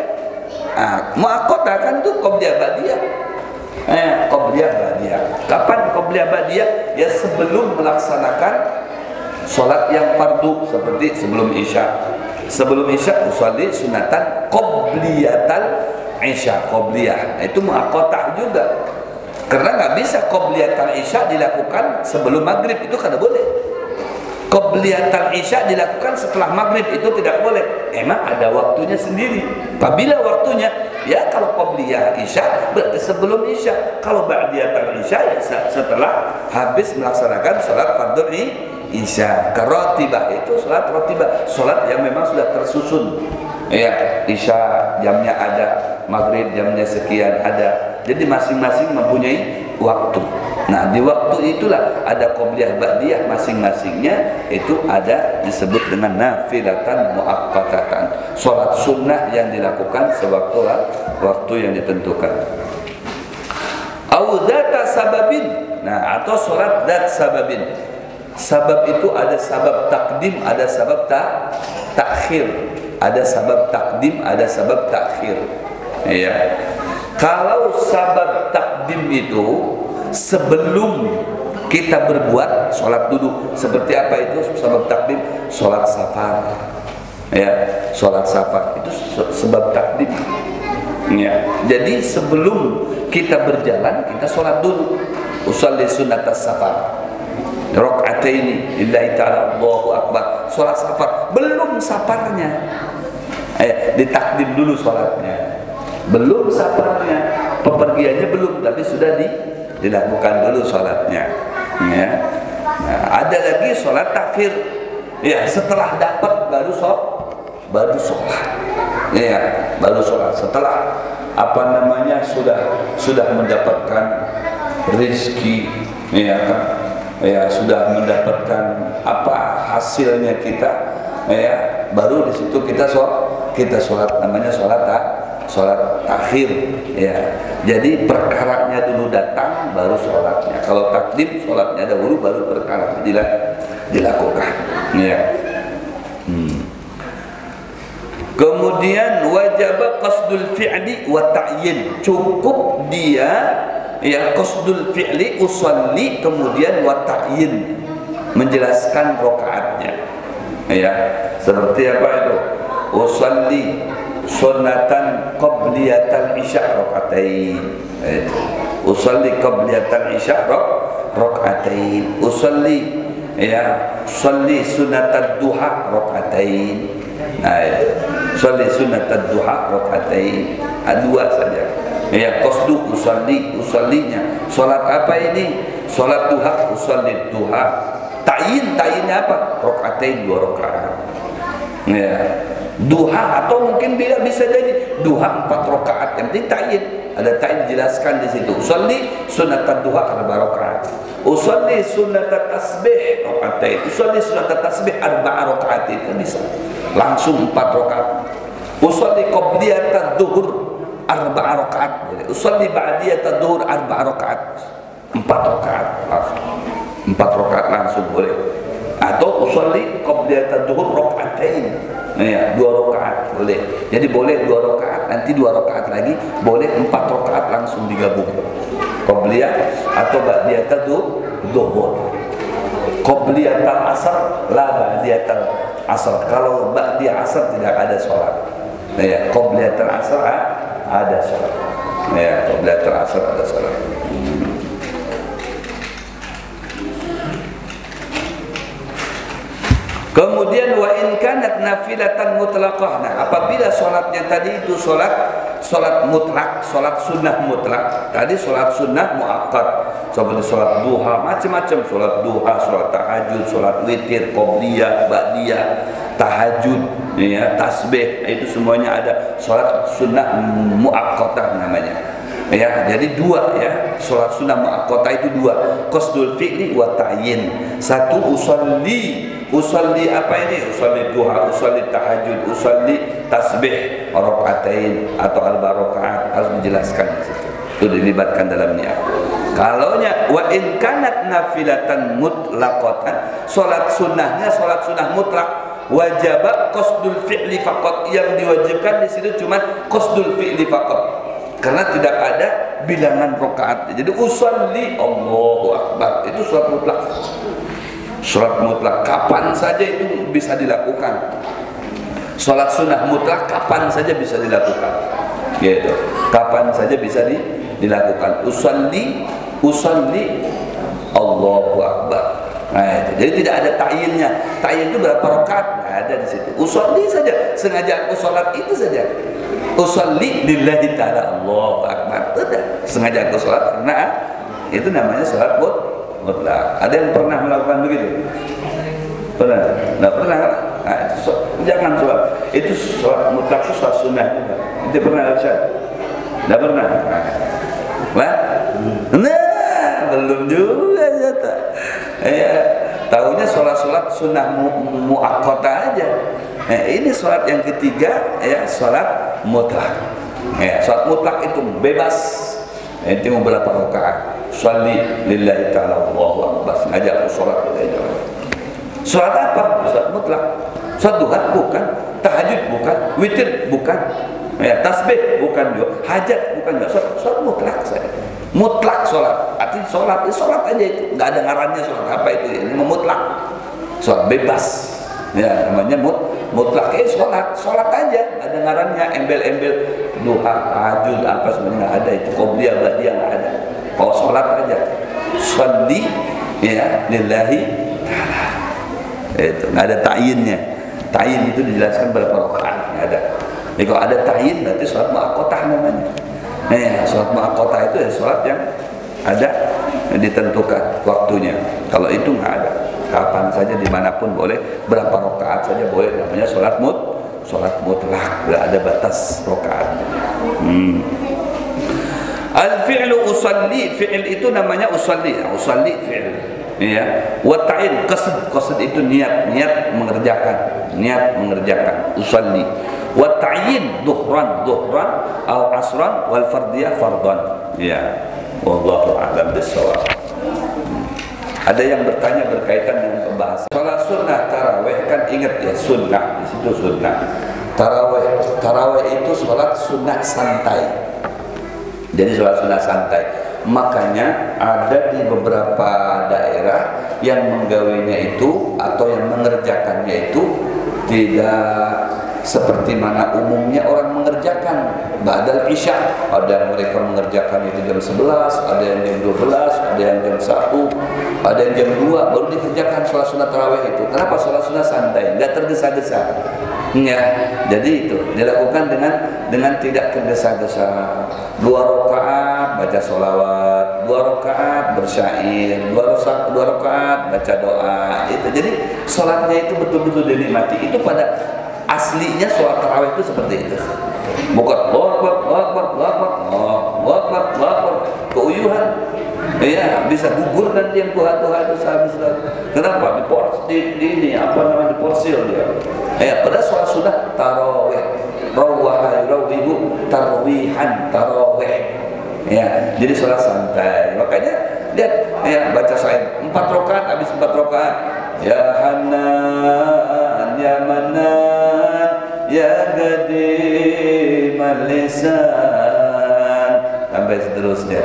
Muaqqatah kan itu qobliyah ba'diyah. Qobliyah ba'diyah. Kapan qobliyah ba'diyah? Ya sebelum melaksanakan sholat yang fardu, seperti sebelum isya. Sebelum isya usolli sunatan qobliyatal isya, qobliyah. Itu muaqqatah juga. Karena nggak bisa qobliyatal isya dilakukan sebelum maghrib, itu kada boleh. Qobliyatal isya dilakukan setelah maghrib, itu tidak boleh. Emang ada waktunya sendiri. Apabila waktunya, ya kalau qobliyah isya berarti sebelum isya. Kalau ba'diyatal isya ya setelah habis melaksanakan sholat fardhu isya. Rotibah itu sholat rotibah, sholat yang memang sudah tersusun. Ya, isya jamnya ada, maghrib jamnya sekian ada. Jadi masing-masing mempunyai waktu. Nah, di waktu itulah ada qobliyah ba'diyah, masing-masingnya itu ada disebut dengan nafilatan muaqqatatan. Sholat sunnah yang dilakukan sewaktu waktu yang ditentukan. Au dzata sababin. Nah, atau sholat dzat sababin. Sabab itu ada sabab takdim, ada sabab takhir. Ada sabab takdim, ada sabab takhir. Ya. Kalau sabab takdim itu sebelum kita berbuat sholat dulu. Seperti apa itu sabab takdim? Sholat safar. Ya, sholat safar itu sebab takdim. Ya. Jadi sebelum kita berjalan kita sholat dulu. Usolli sunnatas safar. Rakaataini lillahi ta'ala, Allahu akbar. Salat safar, belum safarnya. Ditakdim dulu salatnya. Belum safarnya. Pepergiannya belum, tapi sudah dilakukan dulu salatnya. Ya. Nah, ada lagi salat takhir. Ya, setelah dapat baru sholat. Ya, baru sholat. Setelah sudah mendapatkan rezeki, ya kan? Ya, sudah mendapatkan apa hasilnya kita, ya baru di situ kita sholat, namanya sholat takhir. Ya, jadi perkaranya dulu datang baru sholatnya. Kalau takdim sholatnya dahulu baru perkara dilakukan. Ya. Kemudian wajib qasdul fi'li wa ta'yin. Cukup dia ya qasdul fi'li usolli kemudian wa ta'yin, menjelaskan rakaatnya. Ya, seperti apa itu? Usolli sunnatan qabliyatan isya rakaatain. Usalli qabliyatan isya rakaatain. Usalli salli sunnatad duha rakaatain. Salli sunnatad duha rakaatain. Dua saja. Qasdu usallinya. Salat apa ini? Salat duha, usalli duha. Ta'yinnya apa? Rakaatain, 2 rakaat. Duha atau mungkin bisa jadi duha 4 rakaat. Yang penting ta'yin. Ada ta'yin dijelaskan di situ. Usalli sunnatat duha 4 rakaat. Usalli sunnatat tasbih rakaatain. Usalli sunnatat tasbih 4 rakaat itu bisa. Langsung 4 rakaat. Usalli qabliyatat zuhur 4 rakaat. Usalli ba'diyatat zuhur 4 rakaat. 4 rakaat langsung. 4 rakaat langsung boleh. Atau usolli qabliyatat zuhur rakaatain. 2 rakaat boleh. Jadi boleh 2 rakaat, nanti 2 rakaat lagi, boleh 4 rakaat langsung digabung. Qabliyah atau ba'diyatat zuhur. Qabliyatal asar la ba'diyatal asar. Kalau ba'di asar tidak ada sholat. Qabliyatal asar ada sholat. Qabliyatal asar ada sholat. Kemudian wa in kanat nafilatan mutlaqah. Nah, apabila salatnya tadi itu salat mutlak, salat sunnah mutlak. Tadi salat sunnah muakkad, seperti salat duha, macam-macam, salat duha, salat tahajud, salat witir, qabliyah, ba'diyah, tahajud, tasbih, itu semuanya ada. Salat sunnah muakkadah namanya. Jadi 2 salat sunnah muakkada itu 2, qasdul fi'li wa ta'yin. 1 usalli apa ini? Usalli duha, usalli tahajud, usalli tasbih rakaatain atau 4 rakaat, harus dijelaskan di situ. Itu dilibatkan dalam niat. Kalaunya wa in kanat nafilatan mutlaqatan, salat sunnahnya salat sunnah mutlak, wajaba qasdul fi'li faqat. Yang diwajibkan di situ cuma qasdul fi'li faqat. Karena tidak ada bilangan rakaat. Jadi usolli Allahu Akbar itu salat mutlak. Salat mutlak kapan saja itu bisa dilakukan. Salat sunnah mutlak kapan saja bisa dilakukan. Gitu. Kapan saja bisa dilakukan. Usolli Allahu Akbar. Nah, itu. Jadi tidak ada ta'yinnya. Ta'yin itu berapa rakaat? Nggak ada di situ. Usolli saja. Sengaja aku salat itu saja. Usolli lillahi ta'ala Allahu Akbar. Tidak. Sengaja aku salat karena itu namanya salat mutlak. Ada yang pernah melakukan begitu? Pernah? Nggak pernah. Nah, jangan sholat. Itu sholat mutlak itu sholat sunnah juga. Itu pernah Ustaz? Nggak pernah. Nah, belum juga nyata. Tahunya sholat sunnah muakkada aja. Ini sholat yang ketiga, sholat mutlak. Sholat mutlak itu bebas. Itu mau berapa rakaat? Sholli lillahi ta'ala Allahu Akbar. Sengaja aku sholat lillahi. Sholat apa? Sholat mutlak. Sholat duha bukan, tahajud bukan, witir bukan, tasbih bukan juga, hajat bukan juga. Sholat mutlak saja. Mutlak sholat. Artinya sholat aja itu. Nggak ada ngarannya sholat apa itu. Ini mutlak. Sholat bebas. Namanya mutlak. Sholat aja. Ada ngarannya, embel-embel duha, tahajud apa sebenarnya nggak ada itu. Qobliyah, ba'diyah nggak ada. Kalau sholat aja, sholli lillahi ta'ala. Itu nggak ada ta'yinnya. Ta'yin itu dijelaskan berapa rakaat, nggak ada. Jadi kalau ada ta'yin berarti sholat muakkada namanya. Sholat muakkada itu sholat yang ada yang ditentukan waktunya. Kalau itu nggak ada. Kapan saja dimanapun boleh, berapa rakaat saja boleh, namanya sholat mutlak, nggak ada batas rakaat. Al-fi'lu usalli, fi'il itu namanya usalli fi'il. Wa ta'in qasd itu niat mengerjakan, usalli. Wa ta'yin duhran au asran wal fardiyah fardan. Wallahu a'lam bissawab. Ada yang bertanya berkaitan dengan pembahasan salat sunnah tarawih, kan ingat ya, sunnah di situ sunnah. Tarawih itu salat sunnah santai. Jadi sholat sunnah santai. Makanya ada di beberapa daerah yang menggawinya itu atau yang mengerjakannya itu tidak seperti mana umumnya orang mengerjakan ba'dal isya. Ada yang mereka mengerjakan itu jam 11, ada yang jam 12, ada yang jam 1, ada yang jam 2 baru dikerjakan sholat sunat tarawih itu. Kenapa? Sholat sunat santai, nggak tergesa-gesa. Ya, jadi itu dilakukan dengan tidak tergesa-gesa. 2 rakaat baca sholawat, 2 rakaat bersyair, 2 rakaat baca doa. Itu jadi sholatnya itu betul-betul dinikmati. Itu pada aslinya sholat tarawih itu seperti itu. Bukan keuyuhan. Ya, bisa gugur nanti yang Tuhan itu sehabis itu. Kenapa? Di ini apa namanya, diporsil dia. Ya, pada sholat sudah tarawih. Rawihu tarwihan tarawih. Ya, jadi sholat santai. Makanya lihat ya, baca syair 4 rakaat, habis 4 rakaat ya Hanan ya Manan ya Qadimal lisan sampai seterusnya.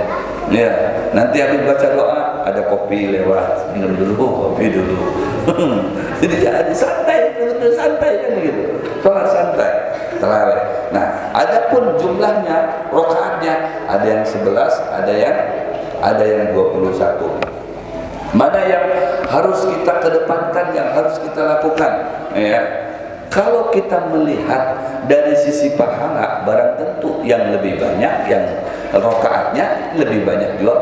Ya, nanti habis baca doa ada kopi lewat, minum dulu, kopi dulu. Jadi jangan santai, santai kan gitu. Sholat santai tarawih. Nah, adapun jumlahnya, rakaatnya ada yang 11, ada yang 21. Mana yang harus kita kedepankan, yang harus kita lakukan? Ya, kalau kita melihat dari sisi pahala, barang tentu yang lebih banyak, yang rakaatnya lebih banyak juga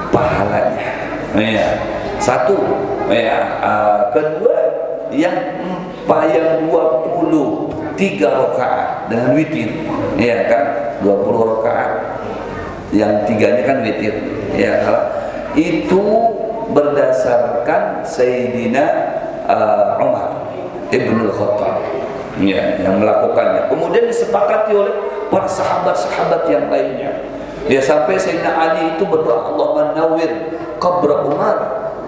pahalanya. Ya, satu. Ya, kedua yang 23 rakaat dengan witir, ya kan, 20 rakaat, yang 3-nya kan witir, ya. Itu berdasarkan Sayyidina Umar Ibnul Khattab, ya, yang melakukannya. Kemudian disepakati oleh para sahabat-sahabat yang lainnya. Ya, sampai Sayyidina Ali itu berdoa, Allahumma nawwir qabra Umar,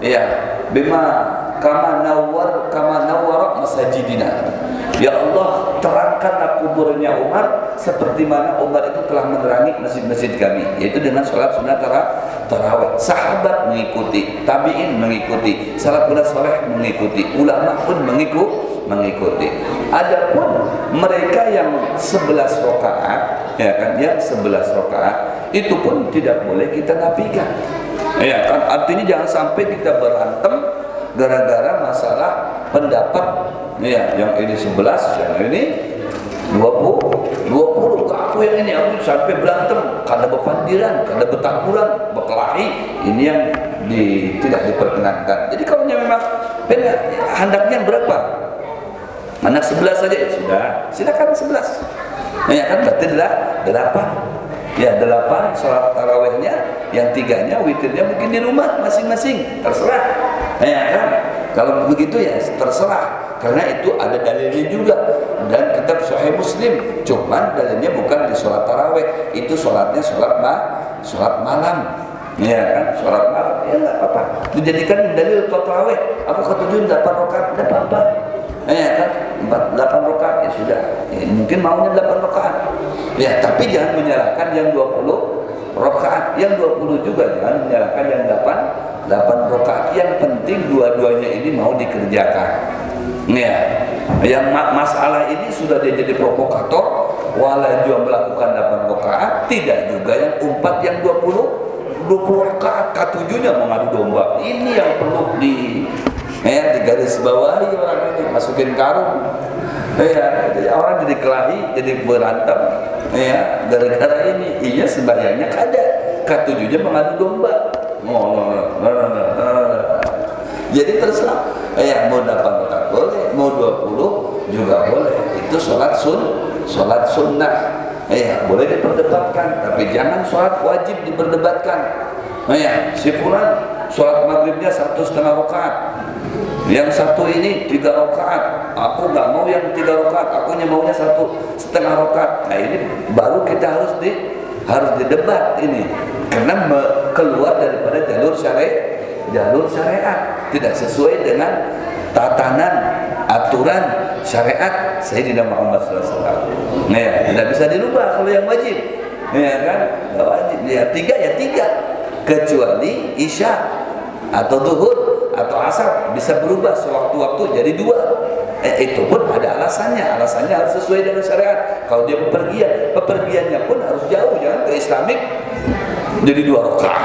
ya, bima kama nawwara masajidina. Ya Allah, terangkanlah kuburnya Umar seperti mana Umar itu telah menerangi masjid-masjid kami, yaitu dengan sholat sunat tarawih. Sahabat mengikuti, tabi'in mengikuti, salafun saleh mengikuti, ulama pun mengikuti. Adapun mereka yang 11 rakaat, ya kan, yang 11 rakaat itu pun tidak boleh kita nafikan. Ya kan, artinya jangan sampai kita berantem gara-gara masalah pendapat. Ya, yang ini 11, yang ini 20 aku yang ini, aku sampai berantem karena bepandiran, karena betakuran, berkelahi. Ini yang tidak diperkenankan. Jadi kalau memang hendaknya berapa? Anak 11 saja ya sudah, silakan 11. Ya kan, berarti 8. Ya, 8 sholat tarawihnya, yang 3-nya witirnya mungkin di rumah masing-masing, terserah. Ya kan, kalau begitu ya terserah, karena itu ada dalilnya juga dan kitab Sahih Muslim. Cuman dalilnya bukan di sholat tarawih, itu sholatnya sholat malam. Ya kan, sholat malam ya nggak apa-apa, dijadikan dalil tarawih. Aku ketujuh 8 rakaat, tidak apa-apa. Ya kan, 8 rakaat ya sudah. Ya, mungkin maunya 8 rakaat. Ya, tapi jangan menyalahkan yang 20 rakaat, yang 20 juga jangan menyalahkan yang 8 rakaat. Yang penting dua-duanya ini mau dikerjakan. Ya, yang masalah ini sudah dia jadi provokator, wala juga melakukan 8 rakaat, tidak juga yang umpat yang 20 rakaat, ketujuhnya mengadu domba. Ini yang perlu digaris bawahi orang ini, masukin karung. Ya, orang jadi kelahi, jadi berantem. Ya, gara-gara ini. Iya, sembahyangnya kada, ketujuhnya mengadu domba. Jadi terserah. Ya, mau 8 rakaat boleh, mau 20 juga boleh. Itu sholat sunnah. Ya, boleh diperdebatkan, tapi jangan sholat wajib diperdebatkan. Ya, si fulan sholat maghribnya 1,5 rakaat, yang satu ini 3 rakaat. Aku nggak mau yang 3 rakaat, aku maunya 1,5 rakaat. Nah, ini baru kita harus didebat ini, karena keluar daripada jalur syariat, tidak sesuai dengan tatanan aturan syariat Sayyidina Muhammad SAW. Ya, tidak bisa dirubah kalau yang wajib. Ya kan, nggak wajib. Ya 3, kecuali isya atau zuhur atau asar bisa berubah sewaktu-waktu jadi 2. itu pun ada alasannya. Alasannya harus sesuai dengan syariat. Kalau dia pepergiannya pun harus jauh, jangan ke Islamik jadi 2 rakaat.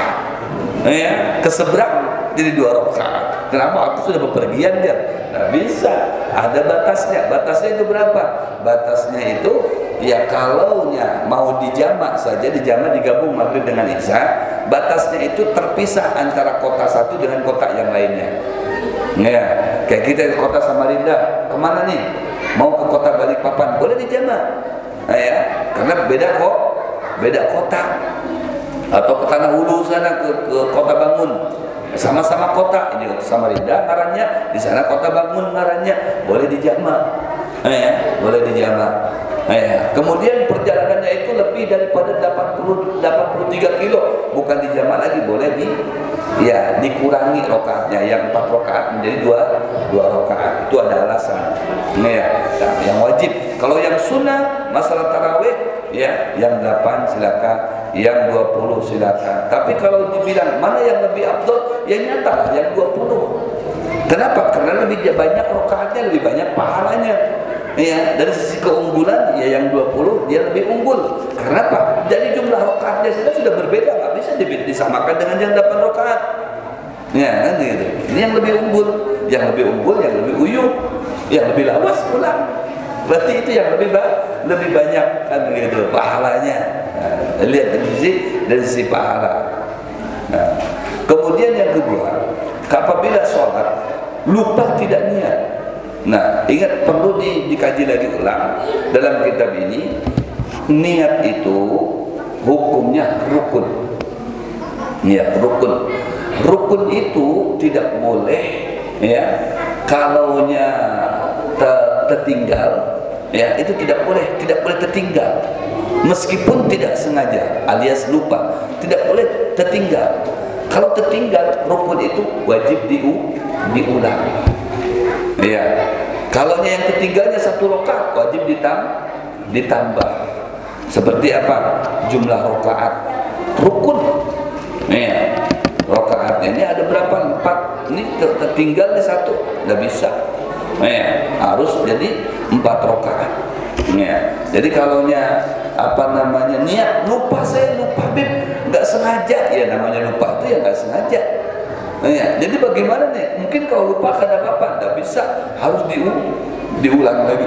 Ya, ke seberang jadi 2 rakaat. Kenapa? Aku sudah bepergian dia. Nah, bisa. Ada batasnya. Batasnya itu berapa? Batasnya itu ya kalaunya mau dijamak saja, dijamak digabung maghrib dengan isya, batasnya itu terpisah antara kota satu dengan kota yang lainnya. Ya, kayak kita di kota Samarinda, kemana nih? Mau ke kota Balikpapan, boleh dijamak. Nah, ya, karena beda kota. Atau ke Tanah Hulu sana, ke Kota Bangun, sama-sama kota. Ini kota Samarinda ngarannya, di sana Kota Bangun ngarannya, boleh dijamak. Ya, boleh dijamak. Ya. Kemudian perjalanannya itu lebih daripada 83 kilo, bukan dijamak lagi, boleh dikurangi rakaatnya, yang 4 rakaat menjadi 2 rakaat. Itu ada alasan. Ya, nah, yang wajib. Kalau yang sunnah masalah tarawih, ya, yang 8 silakan, yang 20 silakan. Tapi kalau dibilang mana yang lebih afdal, yang nyata yang 20. Kenapa? Karena lebih banyak rakaatnya, lebih banyak pahalanya. Ya, dari sisi keunggulan ya yang 20 dia lebih unggul. Kenapa? Dari jumlah rakaatnya saja sudah berbeda, nggak bisa disamakan dengan yang 8 rakaat. Ya, kan gitu. Ini yang lebih unggul, yang lebih uyuh, yang lebih lawas pulang. Berarti itu yang lebih banyak kan gitu pahalanya. Nah, lihat dari sisi pahala. Nah, kemudian yang kedua, apabila sholat lupa tidak niat. Nah, ingat perlu dikaji lagi ulang dalam kitab ini. Niat itu hukumnya rukun. Ya, rukun. Rukun itu tidak boleh ya kalaunya tertinggal, ya itu tidak boleh tertinggal. Meskipun tidak sengaja alias lupa, tidak boleh tertinggal. Kalau tertinggal rukun itu wajib diulang. Ya, kalau yang ketinggalnya 1 rakaat wajib ditambah. Seperti apa? Jumlah rakaat rukun. Ya, rakaatnya ini ada berapa? 4. Ini tertinggal di 1, nggak bisa. Ya, harus jadi 4 rakaat. Ya, jadi kalaunya niat lupa, saya lupa Bib, nggak sengaja, ya namanya lupa itu ya nggak sengaja. Ya, jadi bagaimana nih? Mungkin kalau lupa ada apa-apa, nggak bisa, harus diulang lagi.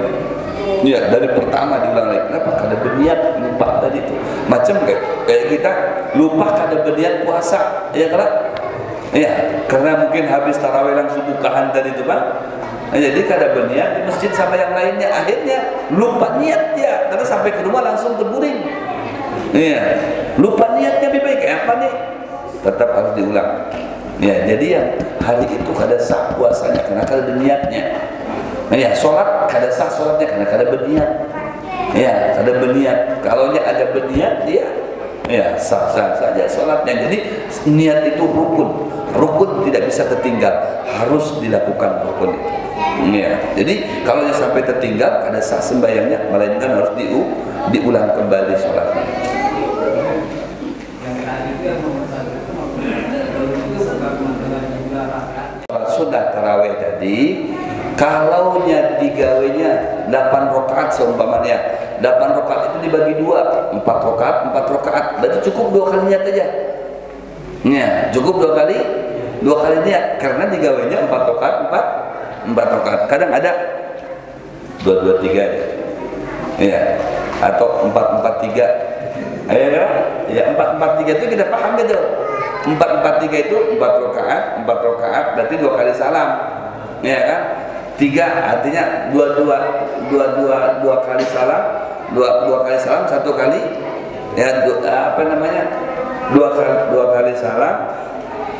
Ya, dari pertama diulang lagi. Kenapa? Karena berniat lupa tadi itu. Macam kayak kita lupa karena berniat puasa, ya kan? Ya, karena mungkin habis tarawih langsung bukaan tadi itu, Pak. Nah, jadi kada berniat di masjid sama yang lainnya, akhirnya lupa niat dia, karena sampai ke rumah langsung terguling. Iya, lupa niatnya lebih baik apa nih? Tetap harus diulang. Ya, jadi yang hari itu kada sah puasanya karena kada berniatnya. Nah, ya, sholat kada sah sholatnya karena kada berniat. Ya, kada berniat. Kalaunya ada berniat dia, ya sah saja sholatnya. Jadi niat itu rukun. Rukun tidak bisa tertinggal, harus dilakukan rukun itu. Ya, jadi kalau sampai tertinggal kada sah sembahyangnya, melainkan harus diulang kembali sholatnya. Sudah tarawih tadi, kalaunya digawenya 8 rakaat seumpamanya, 8 rakaat itu dibagi 2, 4 rakaat, berarti cukup 2 kali niat aja. Ya, cukup 2 kali niat, karena digawenya 4 rakaat. Kadang ada 2-2-3 ya, atau 4-4-3. Ya 4-4-3 itu kita paham gitu. 4-4-3 itu 4 rakaat, berarti 2 kali salam. Ya kan? 3 artinya 2 kali salam, 2 kali salam, 1 kali ya 2 kali salam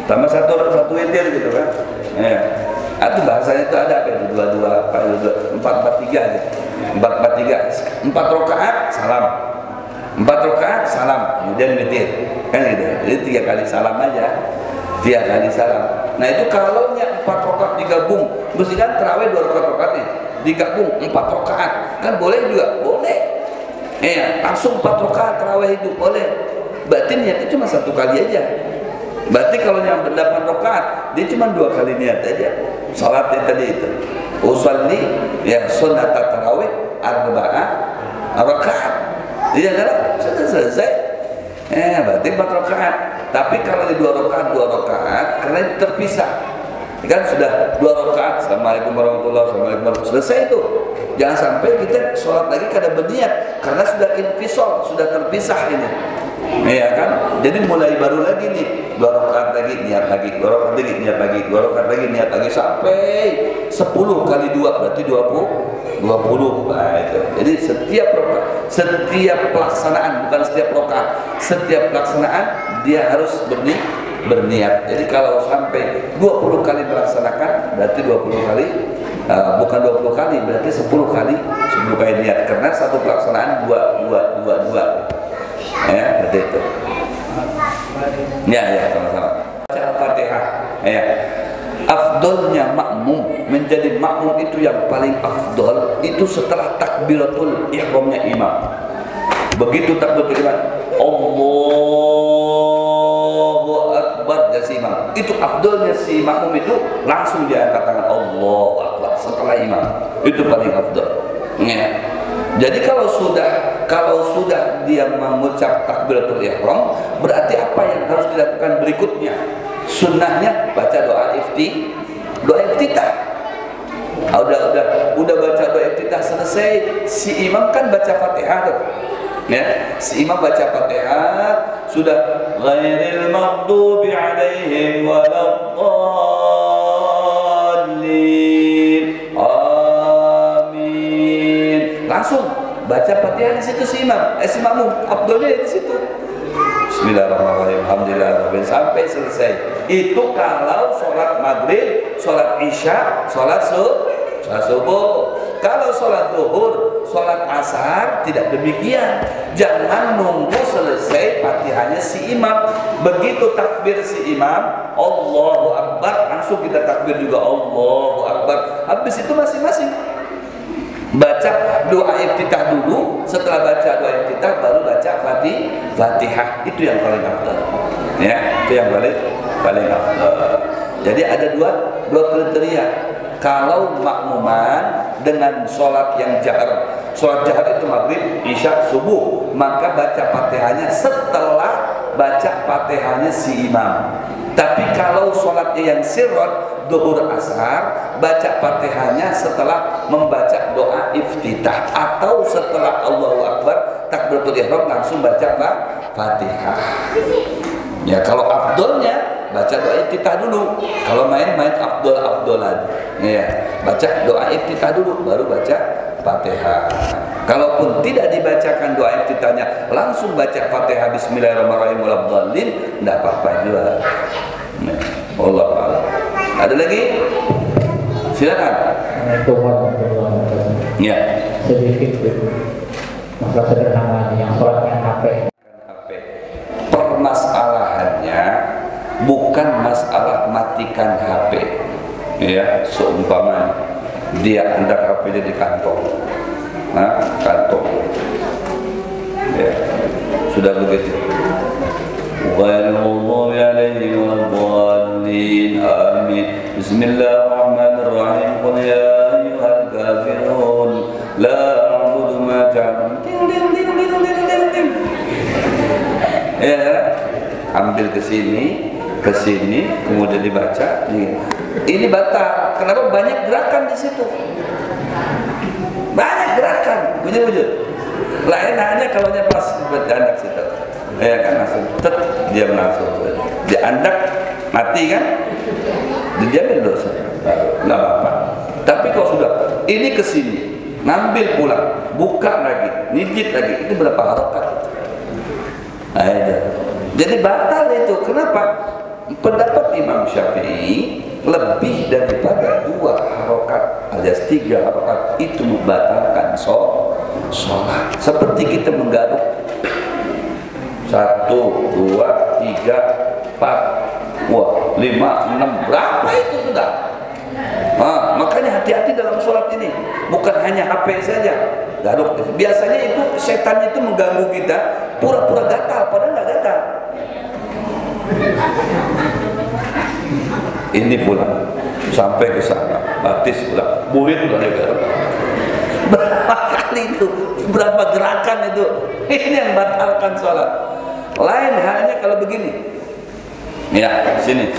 tambah 1 witir gitu kan. Ya. Itu bahasanya itu ada kayak 4-4-3 gitu. 4-4-3, 4 rakaat salam. 4 rakaat salam, kemudian witir. Kan gitu. Jadi 3 kali salam aja. 3 kali salam. Nah, itu kalau 4 rakaat digabung, mesti kan tarawih 2 rakaat nih. Digabung 4 rakaat. Kan boleh juga? Boleh. Langsung 4 rakaat tarawih itu boleh. Berarti niatnya cuma 1 kali aja. Berarti kalau yang 8 rakaat dia cuma 2 kali niat aja. Salatnya tadi itu. usolli yang sunnat tarawih arba'ah rakaat. Iya kan? Sudah selesai. Berarti 4 rakaat. Tapi kalau di 2 rakaat karena itu terpisah. Kan sudah 2 rakaat, Assalamualaikum warahmatullahi wabarakatuh, selesai itu. Jangan sampai kita sholat lagi kada berniat karena sudah infisol, sudah terpisah ini. Ya kan? Jadi mulai baru lagi nih, 2 rakaat lagi niat lagi, 2 rakaat lagi niat lagi, 2 rakaat lagi niat lagi sampai 10 kali 2 berarti 20. Nah, itu. Jadi setiap pelaksanaan, bukan setiap rakaat, setiap pelaksanaan dia harus berniat. Jadi kalau sampai 20 kali melaksanakan berarti 20 kali bukan 20 kali berarti 10 kali niat karena satu pelaksanaan 2 ya seperti itu. Ya sama-sama. Baca Al-Fatihah. Ya. Afdolnya makmum, menjadi makmum itu yang paling afdol itu setelah takbiratul ihramnya imam. Begitu takbiratul ihram, Allahu Akbar ya si imam. Itu afdolnya si makmum itu langsung dia angkat tangan Allahu Akbar setelah imam. Itu paling afdol. Ya. Jadi kalau sudah dia mengucap takbiratul ihram, berarti apa yang harus dilakukan berikutnya? Sunnahnya baca doa iftitah. Udah baca doa iftitah selesai, si imam kan baca Fatihah tuh. Ya, si imam baca Fatihah sudah ghairil maghdubi alaihim waladdallin. Amin. Langsung baca Fatihah di situ si imam, si makmum, afdolnya di situ. Bismillahirrahmanirrahim. Alhamdulillah sampai selesai. Itu kalau sholat maghrib, sholat isya, sholat subuh. Kalau sholat zuhur, sholat asar tidak demikian. Jangan nunggu selesai Fatihahnya si imam. Begitu takbir si imam, Allahu Akbar, langsung kita takbir juga Allahu Akbar. Habis itu masing-masing baca doa iftitah dulu, setelah baca doa iftitah baru baca Fatihah. Itu yang paling afdal. Ya, itu yang paling afdal. Jadi ada dua kriteria. Kalau makmuman dengan sholat yang jahar, sholat jahar itu maghrib, isya, subuh, maka baca Fatihahnya setelah baca Fatihahnya si imam. Tapi kalau sholatnya yang sirron, duhur asar, baca Fatihahnya setelah membaca doa iftitah atau setelah Allahu Akbar takbiratul ihram langsung baca Fatihah. Ya, kalau afdolnya baca doa iftitah dulu. Kalau main-main afdolan. Ya, baca doa iftitah dulu baru baca Fatihah. Kalaupun tidak dibacakan doa iftitahnya, langsung baca Fatihah Bismillahirrahmanirrahim waladdallin, enggak apa-apa juga. Nah, Allah a'lam. Ada lagi? Silakan. Ya. Sedikit masalah sederhana yang sholatnya HP. Permasalahannya bukan masalah matikan HP. Ya, seumpama dia hendak HP-nya di kantong. Kantong. Ya. Sudah begitu. Ghairul alaihim waladdallin. Amin. Bismillahirrahmanirrahim. Qul ya ayyuhal kafirun la a'budu ma ta'budun. Ya, ambil ke sini, kemudian dibaca. Ini batal. Kenapa? Banyak gerakan di situ. Banyak gerakan. Wujud. Lain hanya kalau pas berdandak situ. Ya kan langsung dia langsung. Dia andak mati kan? Dijamin dosa. Enggak apa-apa. Tapi kalau sudah ini ke sini, ngambil pulang, buka lagi, nijit lagi, itu berapa harokat? Jadi batal itu. Kenapa? Pendapat Imam Syafi'i lebih daripada 2 harokat alias 3 harokat itu membatalkan sholat. Seperti kita menggaruk 1, 2, 3, 4, 5, 6, berapa itu sudah? Makanya hati-hati dalam sholat ini. Bukan hanya HP saja. Garuk. Biasanya itu setan itu mengganggu kita, pura-pura gatal, padahal nggak gatal. Ini pula sampai ke sana. batis pula, burit pula juga. Berapa kali itu, berapa gerakan itu, ini yang batalkan sholat. Lain halnya kalau begini, ya sini,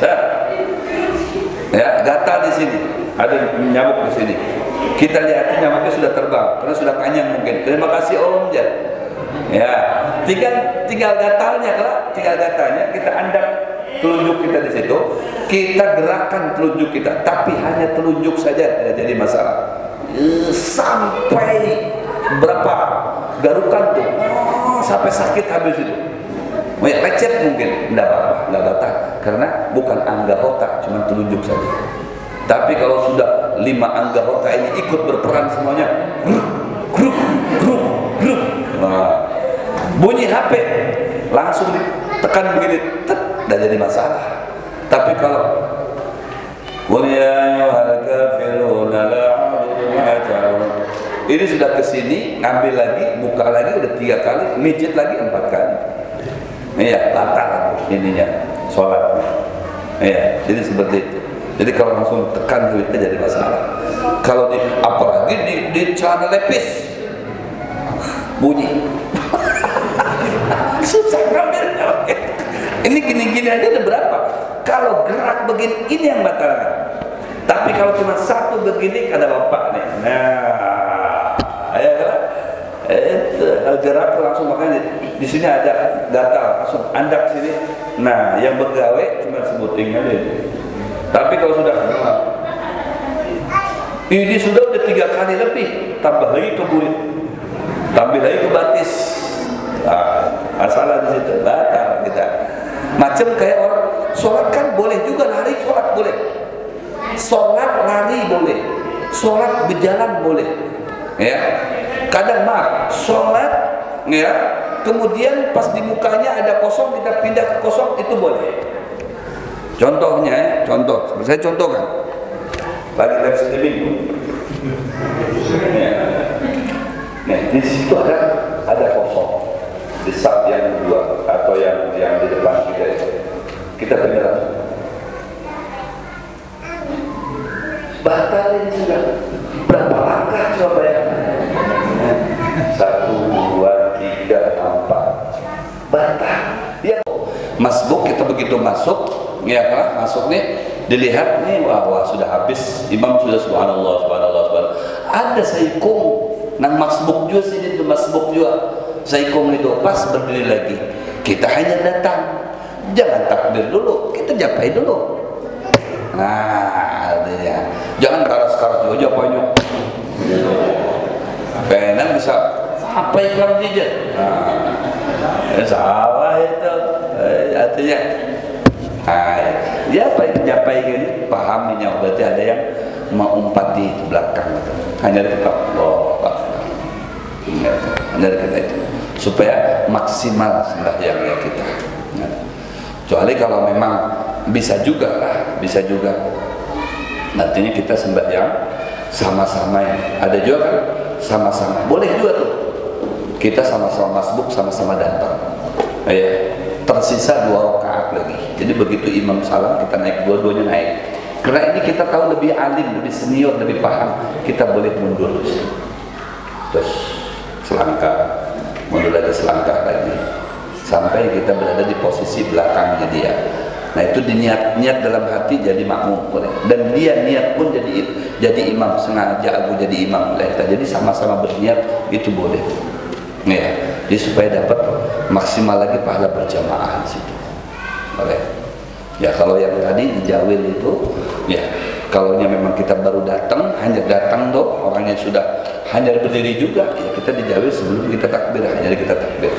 ya gatal di sini, ada nyamuk di sini. Kita lihat nyamuknya sudah terbang, karena sudah kanyang mungkin. Terima kasih Om Jan. Ya, tinggal gatalnya, kita andak telunjuk kita di situ, kita gerakan telunjuk kita, tapi hanya telunjuk saja, tidak jadi masalah. Sampai berapa garukan tuh, sampai sakit habis itu. Lecet mungkin, tidak apa-apa, tidak batal, karena bukan anggota, cuma telunjuk saja. Tapi kalau sudah 5 anggota ini ikut berperan semuanya, grup, nah, bunyi HP langsung ditekan begini, tidak jadi masalah. Tapi kalau ini sudah kesini, ngambil lagi, buka lagi, udah 3 kali, mijit lagi 4 kali. Iya, batal ininya, sholatnya. Iya, jadi seperti itu. Jadi kalau langsung tekan duitnya jadi masalah. Kalau apalagi di celana lepis bunyi, susah ngambilnya. Ini gini-gini aja udah berapa? Kalau gerak begini, ini yang batalkan. Tapi kalau cuma satu begini, ada bapak nih. Nah, ayo kan? Itu gerak langsung, makanya di sini ada gatal, langsung andak sini. Nah, yang begawe cuma sebuting aja. Tapi kalau sudah ini sudah 3 kali lebih, tambah lagi ke burit, tambah lagi ke batis. Masalah di situ, batal kita. Macam kayak orang sholat kan boleh juga lari, sholat boleh, sholat lari boleh, sholat berjalan boleh. Ya, kadang sholat, ya, kemudian pas di mukanya ada kosong, kita pindah ke kosong, itu boleh. Contohnya, saya contohkan lagi live streaming. Nah, di situ ada kosong di saf yang kedua atau yang di depan kita pindah. Batalin sudah berapa langkah coba ya? 1, 2, 3, 4. Batal. Dia masbuk, kita begitu masuk, ya kan? Masuk nih, dilihat nih, wah sudah habis, imam sudah subhanallah. Ada saikum nang masbuk juga sini, itu masbuk juga saikum itu pas berdiri lagi. Kita hanya datang, jangan takbir dulu, kita japai dulu. Nah, artinya jangan karas-karas juga japainya. Karena bisa sampai kelam dijat. Nah, salah itu, artinya. Ya japai gini, pahaminya berarti ada yang mengumpat di belakang gitu. Hanya tetap hanya kita itu supaya maksimal sembahyangnya kita. Kecuali kalau memang bisa juga nantinya kita sembahyang sama-sama ya. Ada juga kan sama-sama, boleh juga tuh kita sama-sama masbuk, sama-sama datang. Tersisa 2 rakaat lagi. Jadi begitu imam salam, kita naik, dua-duanya naik. Karena ini kita tahu lebih alim, lebih senior, lebih paham, kita boleh mundur. Terus selangkah, mundur lagi, selangkah lagi, sampai kita berada di posisi belakangnya dia. Nah itu niat dalam hati jadi makmum boleh. Dan dia niat pun jadi imam, sengaja aku jadi imam. Jadi sama-sama berniat, itu boleh. Ya, jadi supaya dapat maksimal lagi pahala berjamaah di situ. Boleh. Ya kalau yang tadi di Jawil itu, ya kalau memang kita baru datang, hanya datang tuh orangnya sudah hanya berdiri juga, ya kita di Jawil sebelum kita takbir, hanya kita takbir.